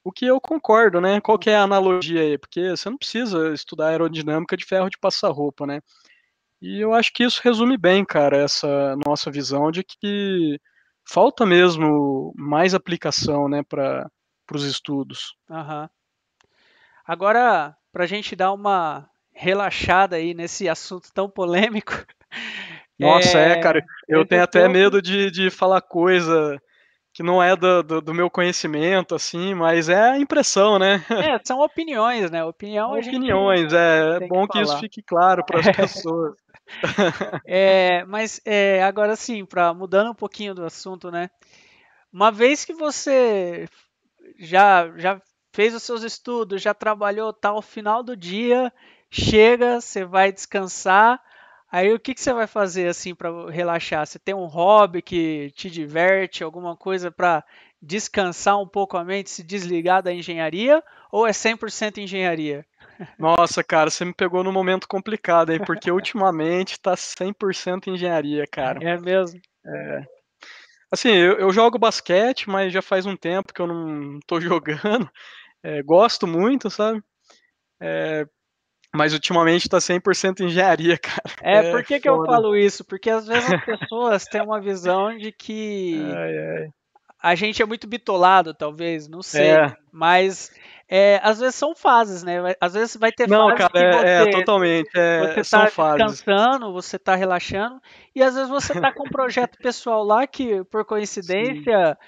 Speaker 2: O que eu concordo, né? Qual que é a analogia aí? Porque você não precisa estudar aerodinâmica de ferro de passar roupa, né? E eu acho que isso resume bem, cara, essa nossa visão de que falta mesmo mais aplicação, né, para os estudos.
Speaker 1: Aham. Agora, para a gente dar uma relaxada aí nesse assunto tão polêmico,
Speaker 2: Nossa, cara, eu
Speaker 1: esse
Speaker 2: tenho até
Speaker 1: assunto
Speaker 2: medo de falar coisa que não é do meu conhecimento, assim, mas é a impressão, né?
Speaker 1: são opiniões, né? Opinião a gente
Speaker 2: Opiniões, é
Speaker 1: tem que
Speaker 2: bom que isso
Speaker 1: falar.
Speaker 2: fique claro para as pessoas.
Speaker 1: Mas agora sim, para mudando um pouquinho do assunto, né? Uma vez que você já fez os seus estudos, já trabalhou, tá ao final do dia, chega, você vai descansar. Aí o que que você vai fazer assim para relaxar? Você tem um hobby que te diverte, alguma coisa para descansar um pouco a mente, se desligar da engenharia, ou é 100% engenharia?
Speaker 2: Nossa, cara, você me pegou num momento complicado, hein? Porque ultimamente tá 100% engenharia, cara.
Speaker 1: É mesmo?
Speaker 2: Assim, eu jogo basquete, mas já faz um tempo que eu não tô jogando. Gosto muito, sabe? Mas ultimamente tá 100% engenharia, cara. É
Speaker 1: Por que que eu
Speaker 2: foda.
Speaker 1: falo isso? Porque às vezes as pessoas têm uma visão de que
Speaker 2: Ai, ai.
Speaker 1: a gente é muito bitolado, talvez, não sei.
Speaker 2: É.
Speaker 1: Mas às vezes são fases, né? Às vezes vai ter
Speaker 2: Não,
Speaker 1: fase
Speaker 2: cara,
Speaker 1: que
Speaker 2: totalmente.
Speaker 1: você
Speaker 2: São
Speaker 1: está
Speaker 2: fases.
Speaker 1: descansando, você está relaxando, e às vezes você está com um projeto pessoal lá que, por
Speaker 2: Sim,
Speaker 1: coincidência,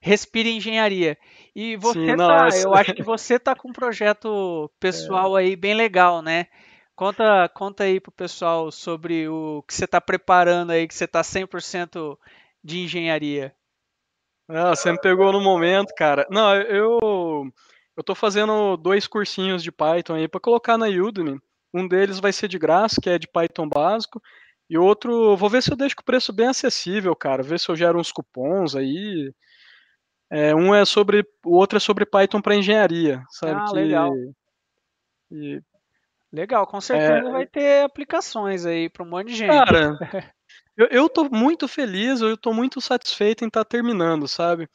Speaker 1: respira engenharia. E
Speaker 2: sim,
Speaker 1: você
Speaker 2: não,
Speaker 1: tá, eu acho que você tá com um projeto pessoal aí bem legal, né? Conta aí pro pessoal sobre o que você está preparando aí, que você está 100% de engenharia.
Speaker 2: não, você me pegou no momento, cara. Não, eu tô fazendo 2 cursinhos de Python aí pra colocar na Udemy. Um deles vai ser de graça, que é de Python básico, e outro, vou ver se eu deixo com o preço bem acessível, cara, ver se eu gero uns cupons aí. O outro é sobre Python para engenharia, sabe?
Speaker 1: Ah, legal.
Speaker 2: E,
Speaker 1: Legal, com certeza
Speaker 2: é,
Speaker 1: vai ter aplicações aí para um monte de gente.
Speaker 2: cara, eu tô muito feliz, eu tô muito satisfeito em estar terminando, sabe?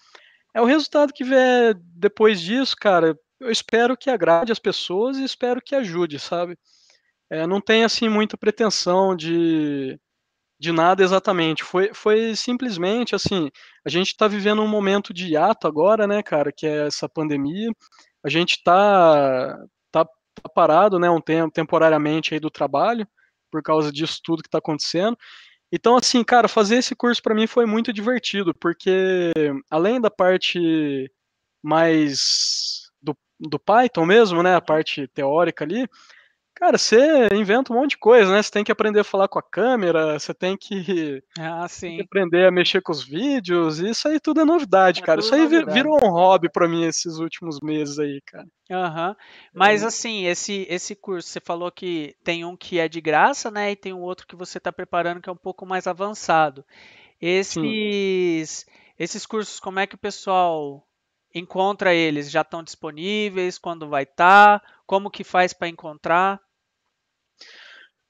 Speaker 2: É o resultado que vier depois disso, cara. Eu espero que agrade as pessoas e espero que ajude, sabe? Não tem assim muita pretensão de nada exatamente. Foi simplesmente assim. A gente está vivendo um momento de hiato agora, né, cara? Que é essa pandemia. A gente tá parado, né, um tempo temporariamente aí do trabalho por causa disso tudo que está acontecendo. Então, assim, cara, fazer esse curso para mim foi muito divertido, porque além da parte mais do Python mesmo, né? A parte teórica ali. Cara, você inventa um monte de coisa, né? Você tem que aprender a falar com a câmera, você
Speaker 1: Ah,
Speaker 2: tem que
Speaker 1: sim.
Speaker 2: aprender a mexer com os vídeos, isso aí tudo é novidade,
Speaker 1: É
Speaker 2: cara.
Speaker 1: tudo
Speaker 2: Isso aí
Speaker 1: novidade.
Speaker 2: virou um hobby pra mim esses últimos meses aí, cara.
Speaker 1: Aham. Mas assim, esse curso, você falou que tem um que é de graça, né? E tem um outro que você está preparando que é um pouco mais avançado.
Speaker 2: Sim,
Speaker 1: Esses cursos, como é que o pessoal encontra eles? Já estão disponíveis? Quando vai estar? Como que faz para encontrar?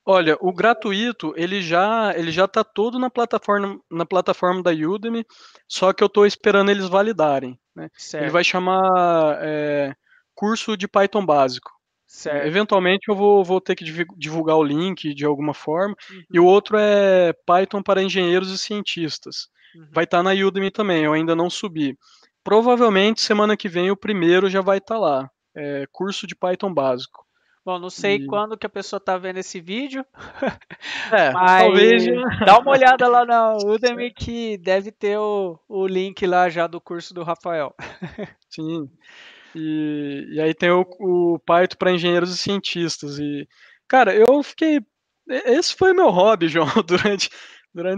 Speaker 2: olha, o gratuito, ele já tá todo na plataforma da Udemy, só que eu tô esperando eles validarem, né. Ele vai
Speaker 1: Certo,
Speaker 2: chamar, curso de Python básico, né.
Speaker 1: certo.
Speaker 2: Eventualmente eu vou ter que divulgar o link de alguma forma, e o
Speaker 1: Uhum,
Speaker 2: outro é Python para engenheiros e cientistas. Vai
Speaker 1: uhum.
Speaker 2: estar na Udemy também, eu ainda não subi. Provavelmente semana que vem o primeiro já vai estar lá, curso de Python básico.
Speaker 1: Bom, não sei
Speaker 2: E
Speaker 1: quando que a pessoa está vendo esse vídeo, mas
Speaker 2: talvez já.
Speaker 1: dá uma olhada lá na Udemy que deve ter o link lá já do curso do Rafael.
Speaker 2: Sim. E aí tem o Python para engenheiros e cientistas. E, cara, eu fiquei. Esse foi meu hobby, João, durante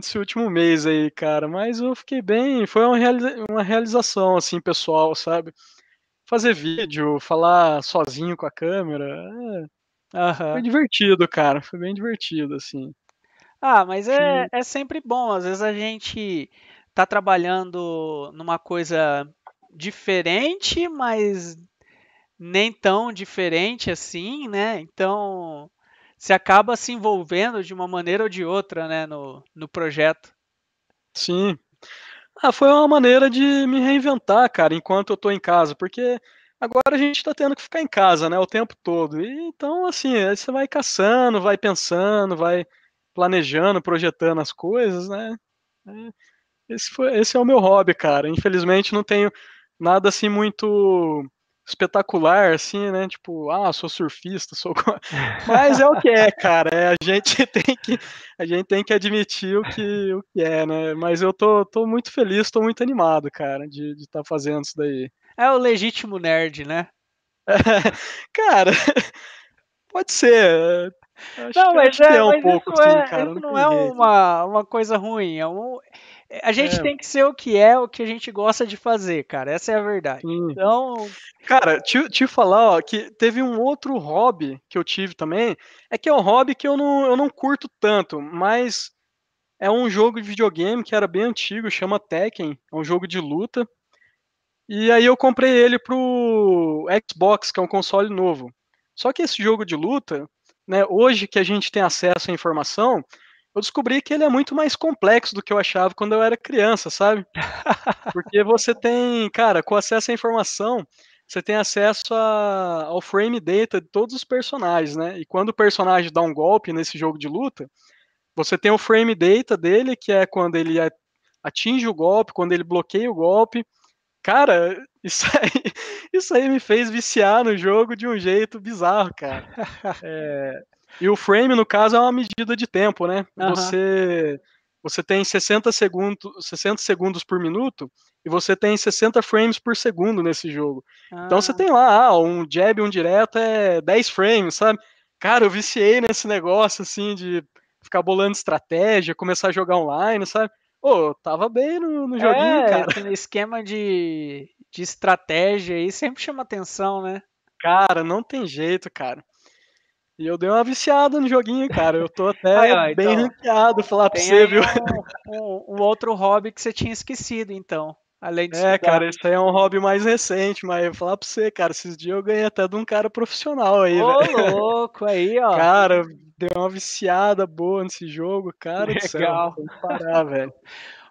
Speaker 2: esse último mês aí, cara. Mas eu fiquei bem. Foi uma realização, assim, pessoal, sabe? Fazer vídeo, falar sozinho com a câmera. Foi
Speaker 1: Aham.
Speaker 2: divertido, cara. Foi bem divertido, assim.
Speaker 1: Ah, mas
Speaker 2: Que,
Speaker 1: é sempre bom. Às vezes a gente tá trabalhando numa coisa diferente, mas nem tão diferente assim, né? Então você acaba se envolvendo de uma maneira ou de outra, né, no projeto.
Speaker 2: sim. Ah, foi uma maneira de me reinventar, cara, enquanto eu tô em casa, porque agora a gente tá tendo que ficar em casa, né, o tempo todo. E então, assim, aí você vai caçando, vai pensando, vai planejando, projetando as coisas, né. Esse é o meu hobby, cara. Infelizmente não tenho nada assim muito espetacular, assim, né, tipo, sou surfista, sou mas é o que é, cara, a gente tem que admitir o que é, né. Mas eu tô muito feliz, tô muito animado, cara, de estar fazendo isso daí.
Speaker 1: É o legítimo nerd, né?
Speaker 2: Cara, pode ser,
Speaker 1: Não,
Speaker 2: acho que é um
Speaker 1: mas
Speaker 2: pouco sim, cara,
Speaker 1: isso
Speaker 2: não
Speaker 1: não
Speaker 2: tem
Speaker 1: é
Speaker 2: jeito.
Speaker 1: uma coisa ruim. A gente
Speaker 2: É,
Speaker 1: tem que ser o que a gente gosta de fazer, cara. Essa é a verdade.
Speaker 2: sim.
Speaker 1: Então,
Speaker 2: Cara, te falar, ó, que teve um outro hobby que eu tive também, é que é um hobby que eu não curto tanto, mas é um jogo de videogame que era bem antigo, chama Tekken, é um jogo de luta, e aí eu comprei ele pro Xbox, que é um console novo. Só que esse jogo de luta, né, hoje que a gente tem acesso à informação, eu descobri que ele é muito mais complexo do que eu achava quando eu era criança, sabe? Porque você tem, cara, com acesso à informação, você tem acesso ao frame data de todos os personagens, né? E quando o personagem dá um golpe nesse jogo de luta, você tem o frame data dele, que é quando ele atinge o golpe, quando ele bloqueia o golpe. Cara, isso aí me fez viciar no jogo de um jeito bizarro, cara. E o frame, no caso, é uma medida de tempo, né?
Speaker 1: aham.
Speaker 2: Você tem 60 segundos por minuto e você tem 60 frames por segundo nesse jogo. Então você
Speaker 1: Ah,
Speaker 2: tem lá, um jab, um direto é 10 frames, sabe? Cara, eu viciei nesse negócio assim de ficar bolando estratégia, começar a jogar online, sabe? Pô, tava bem no joguinho, cara.
Speaker 1: esse esquema de estratégia aí sempre chama atenção, né?
Speaker 2: Cara, não tem jeito, cara. E eu dei uma viciada no joguinho, cara. Eu tô
Speaker 1: Aí,
Speaker 2: até
Speaker 1: ó,
Speaker 2: bem
Speaker 1: então,
Speaker 2: ranqueado, falar pra
Speaker 1: tem
Speaker 2: você,
Speaker 1: aí
Speaker 2: viu?
Speaker 1: um outro hobby que você tinha esquecido, então, além de
Speaker 2: É,
Speaker 1: estudar.
Speaker 2: cara, isso aí é um hobby mais recente, mas eu vou falar pra você, cara, esses dias eu ganhei até de um cara profissional aí, velho.
Speaker 1: Ô, louco, aí, ó.
Speaker 2: Cara, deu uma viciada boa nesse jogo, cara do céu.
Speaker 1: Legal.
Speaker 2: Tem que parar, velho.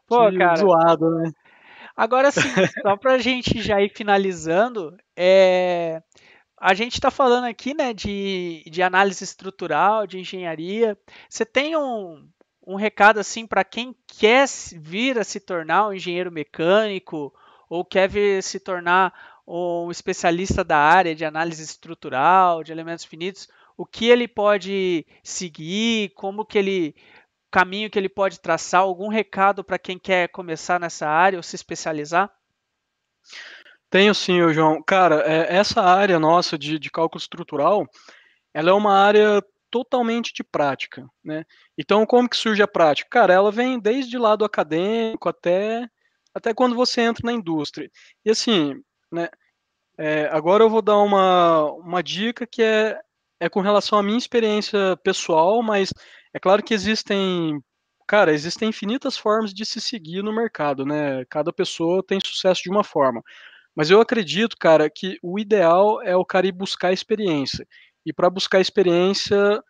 Speaker 1: Pô,
Speaker 2: Que
Speaker 1: cara,
Speaker 2: zoado, né?
Speaker 1: agora sim, só pra gente já ir finalizando, a gente está falando aqui, né, de análise estrutural, de engenharia. Você tem um recado assim para quem quer vir a se tornar um engenheiro mecânico ou quer vir se tornar um especialista da área de análise estrutural, de elementos finitos, o que ele pode seguir, como que ele caminho que ele pode traçar, algum recado para quem quer começar nessa área ou se especializar?
Speaker 2: Tenho sim, ô João. Cara, essa área nossa de cálculo estrutural, ela é uma área totalmente de prática, né? Então, como que surge a prática? Cara, ela vem desde lado acadêmico até quando você entra na indústria. E assim, né? Agora eu vou dar uma dica que é com relação à minha experiência pessoal, mas é claro que existem infinitas formas de se seguir no mercado, né? Cada pessoa tem sucesso de uma forma. Mas eu acredito, cara, que o ideal é o cara ir buscar experiência. E para buscar experiência,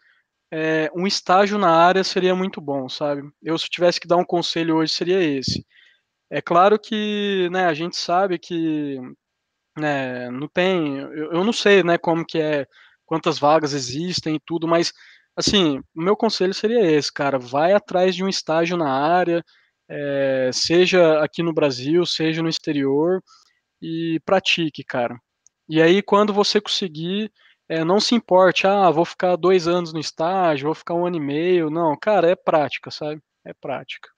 Speaker 2: um estágio na área seria muito bom, sabe? Eu, se tivesse que dar um conselho hoje, seria esse. É claro que, né, a gente sabe que, né, não tem, eu não sei, né, como que é, quantas vagas existem e tudo, mas, assim, o meu conselho seria esse, cara, vai atrás de um estágio na área, seja aqui no Brasil, seja no exterior, e pratique, cara. E aí, quando você conseguir, não se importe, vou ficar 2 anos no estágio, vou ficar 1 ano e meio. Não, cara, é prática, sabe? É prática.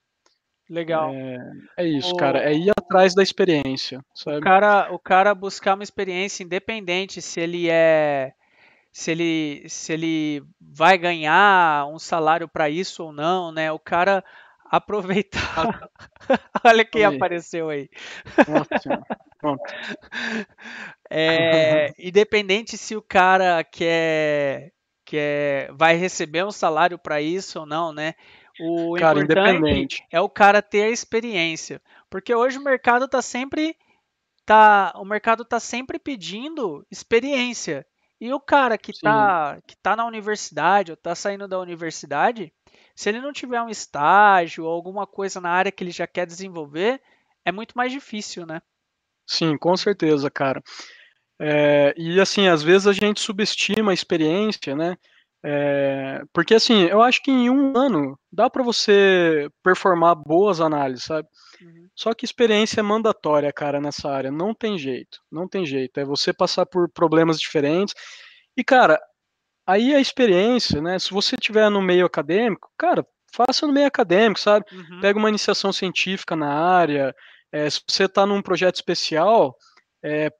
Speaker 1: Legal.
Speaker 2: É isso, cara. É
Speaker 1: O,
Speaker 2: ir atrás da experiência,
Speaker 1: o
Speaker 2: sabe?
Speaker 1: cara, o cara buscar uma experiência independente se ele vai ganhar um salário para isso ou não, né? O cara aproveitar.
Speaker 2: Ah,
Speaker 1: Olha quem
Speaker 2: calma aí.
Speaker 1: apareceu aí.
Speaker 2: Nossa senhora. Pronto.
Speaker 1: Independente se o cara vai receber um salário para isso ou não, né? O
Speaker 2: Cara,
Speaker 1: importante
Speaker 2: independente.
Speaker 1: é o cara ter a experiência, porque hoje o mercado tá sempre pedindo experiência. E o cara
Speaker 2: Sim,
Speaker 1: que tá na universidade ou tá saindo da universidade, se ele não tiver um estágio ou alguma coisa na área que ele já quer desenvolver, é muito mais difícil, né?
Speaker 2: sim, com certeza, cara. E assim, às vezes a gente subestima a experiência, né? Porque assim, eu acho que em 1 ano dá para você performar boas análises, sabe?
Speaker 1: Uhum.
Speaker 2: Só que experiência é mandatória, cara, nessa área. Não tem jeito, não tem jeito. É você passar por problemas diferentes. E, cara, aí a experiência, né? Se você tiver no meio acadêmico, cara, faça no meio acadêmico, sabe?
Speaker 1: Uhum.
Speaker 2: Pega uma iniciação científica na área. Se você está num projeto especial,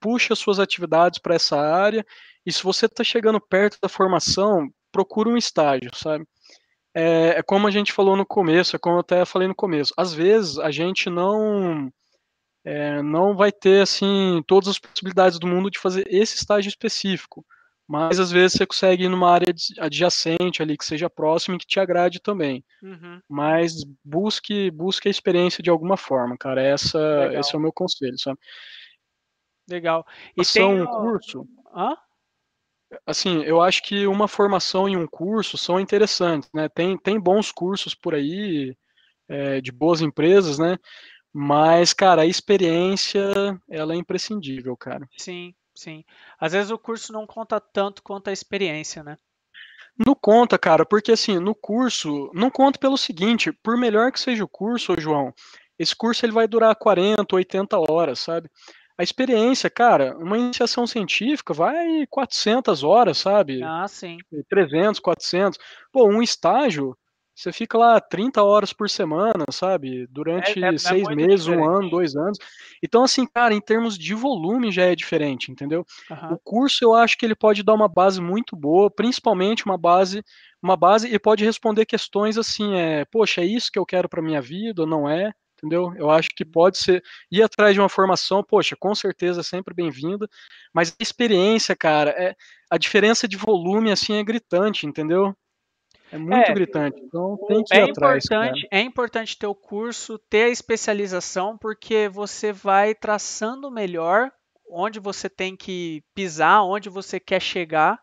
Speaker 2: puxa suas atividades para essa área. E se você está chegando perto da formação, procura um estágio, sabe? É como a gente falou no começo, é como eu até falei no começo. Às vezes a gente não vai ter assim todas as possibilidades do mundo de fazer esse estágio específico, mas às vezes você consegue ir numa área adjacente ali que seja próxima e que te agrade também.
Speaker 1: Uhum.
Speaker 2: Mas busque a experiência de alguma forma, cara. Esse é
Speaker 1: Legal,
Speaker 2: o meu conselho, sabe?
Speaker 1: legal. E tem
Speaker 2: Ação, um
Speaker 1: o.
Speaker 2: curso,
Speaker 1: Hã?
Speaker 2: assim, eu acho que uma formação e um curso são interessantes, né? Tem bons cursos por aí, de boas empresas, né? Mas, cara, a experiência, ela é imprescindível, cara.
Speaker 1: Sim, sim. Às vezes o curso não conta tanto quanto a experiência, né?
Speaker 2: Não conta, cara, porque assim, no curso, não conta pelo seguinte, por melhor que seja o curso, ô João, esse curso ele vai durar 40, 80 horas, sabe? A experiência, cara, uma iniciação científica vai 400 horas, sabe?
Speaker 1: Ah, sim.
Speaker 2: 300, 400. Pô, um estágio, você fica lá 30 horas por semana, sabe? Durante
Speaker 1: É
Speaker 2: 6
Speaker 1: muito
Speaker 2: meses, 1 ano,
Speaker 1: diferente.
Speaker 2: 2 anos. Então, assim, cara, em termos de volume já é diferente, entendeu? O
Speaker 1: Aham.
Speaker 2: curso eu acho que ele pode dar uma base muito boa, principalmente uma base e pode responder questões assim, poxa, é isso que eu quero para minha vida ou não é? Entendeu? Eu acho que pode ser ir atrás de uma formação, poxa, com certeza é sempre bem-vinda, mas a experiência, cara, a diferença de volume assim é gritante, entendeu? É muito
Speaker 1: É,
Speaker 2: gritante. Então tem que ir atrás, cara.
Speaker 1: é importante ter o curso, ter a especialização, porque você vai traçando melhor onde você tem que pisar, onde você quer chegar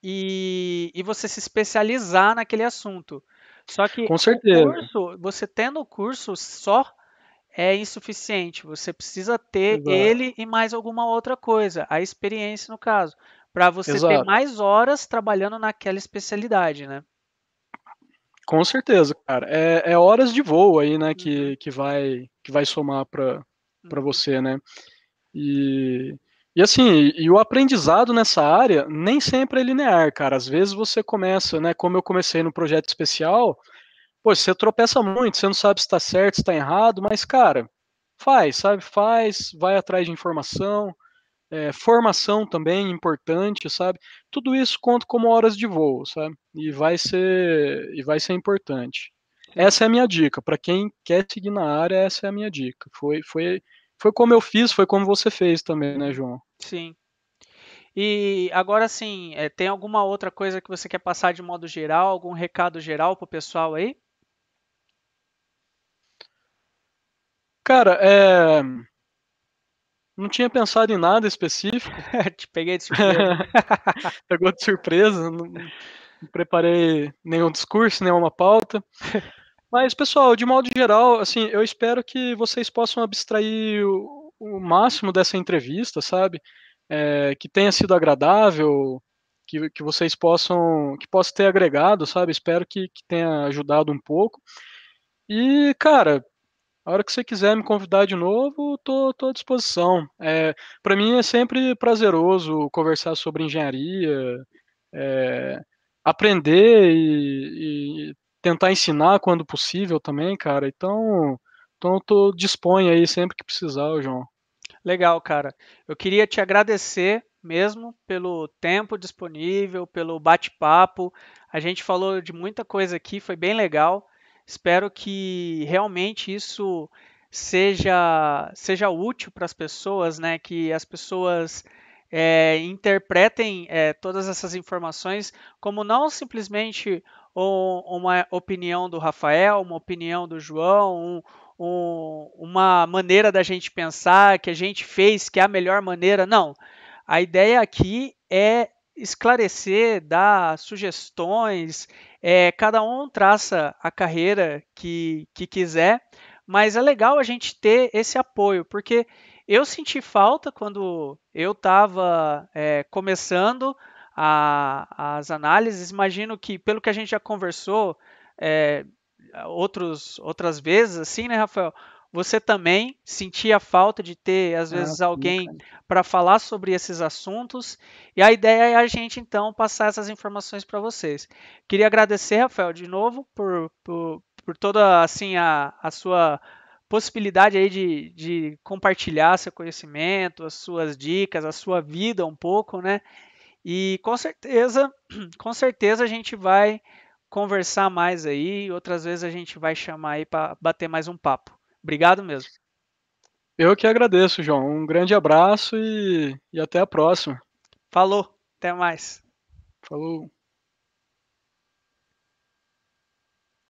Speaker 1: e você se especializar naquele assunto. Só que
Speaker 2: Com
Speaker 1: o
Speaker 2: certeza.
Speaker 1: curso, você tendo o curso só é insuficiente. Você precisa ter
Speaker 2: Exato.
Speaker 1: ele e mais alguma outra coisa, a experiência no caso, para você ter
Speaker 2: Exato.
Speaker 1: mais horas trabalhando naquela especialidade, né?
Speaker 2: Com certeza, cara. É horas de voo aí, né,
Speaker 1: Uhum,
Speaker 2: que vai somar para
Speaker 1: uhum.
Speaker 2: você, né? E, e assim, e o aprendizado nessa área nem sempre é linear, cara. Às vezes você começa, né, como eu comecei no projeto especial, pô, você tropeça muito, você não sabe se está certo, se está errado, mas, cara, faz, sabe? Faz, vai atrás de informação, formação também importante, sabe? Tudo isso conta como horas de voo, sabe? E vai ser importante.
Speaker 1: Sim,
Speaker 2: Essa é a minha dica. Para quem quer seguir na área, essa é a minha dica. Foi como eu fiz, foi como você fez também, né, João?
Speaker 1: sim. E agora sim, tem alguma outra coisa que você quer passar de modo geral, algum recado geral pro pessoal aí?
Speaker 2: Cara, não tinha pensado em nada específico.
Speaker 1: Te peguei de surpresa.
Speaker 2: Pegou de surpresa, não preparei nenhum discurso, nenhuma pauta. Mas, pessoal, de modo geral, assim, eu espero que vocês possam abstrair o máximo dessa entrevista, sabe? Que tenha sido agradável, que vocês que possa ter agregado, sabe? Espero que tenha ajudado um pouco. E, cara, a hora que você quiser me convidar de novo, tô à disposição. Para mim é sempre prazeroso conversar sobre engenharia, é, aprender e tentar ensinar quando possível também, cara. Então eu tô disponho aí sempre que precisar, João.
Speaker 1: Legal, cara. Eu queria te agradecer mesmo pelo tempo disponível, pelo bate-papo. A gente falou de muita coisa aqui, foi bem legal. Espero que realmente isso seja útil para as pessoas, né? Que as pessoas interpretem todas essas informações como não simplesmente uma opinião do Rafael, uma opinião do João, uma maneira da gente pensar, que a gente fez, que é a melhor maneira. Não. A ideia aqui é esclarecer, dar sugestões, cada um traça a carreira que quiser, mas é legal a gente ter esse apoio, porque eu senti falta quando eu estava começando as análises. Imagino que, pelo que a gente já conversou, é, outras vezes, assim, né, Rafael? Você também sentia falta de ter, às
Speaker 2: Ah,
Speaker 1: vezes,
Speaker 2: sim,
Speaker 1: alguém
Speaker 2: cara.
Speaker 1: para falar sobre esses assuntos, e a ideia é a gente, então, passar essas informações para vocês. Queria agradecer, Rafael, de novo, por toda, assim, a sua possibilidade aí de compartilhar seu conhecimento, as suas dicas, a sua vida um pouco, né? E com certeza a gente vai conversar mais aí. Outras vezes a gente vai chamar aí para bater mais um papo. Obrigado mesmo.
Speaker 2: Eu que agradeço, João. Um grande abraço e até a próxima.
Speaker 1: Falou, até mais.
Speaker 2: Falou.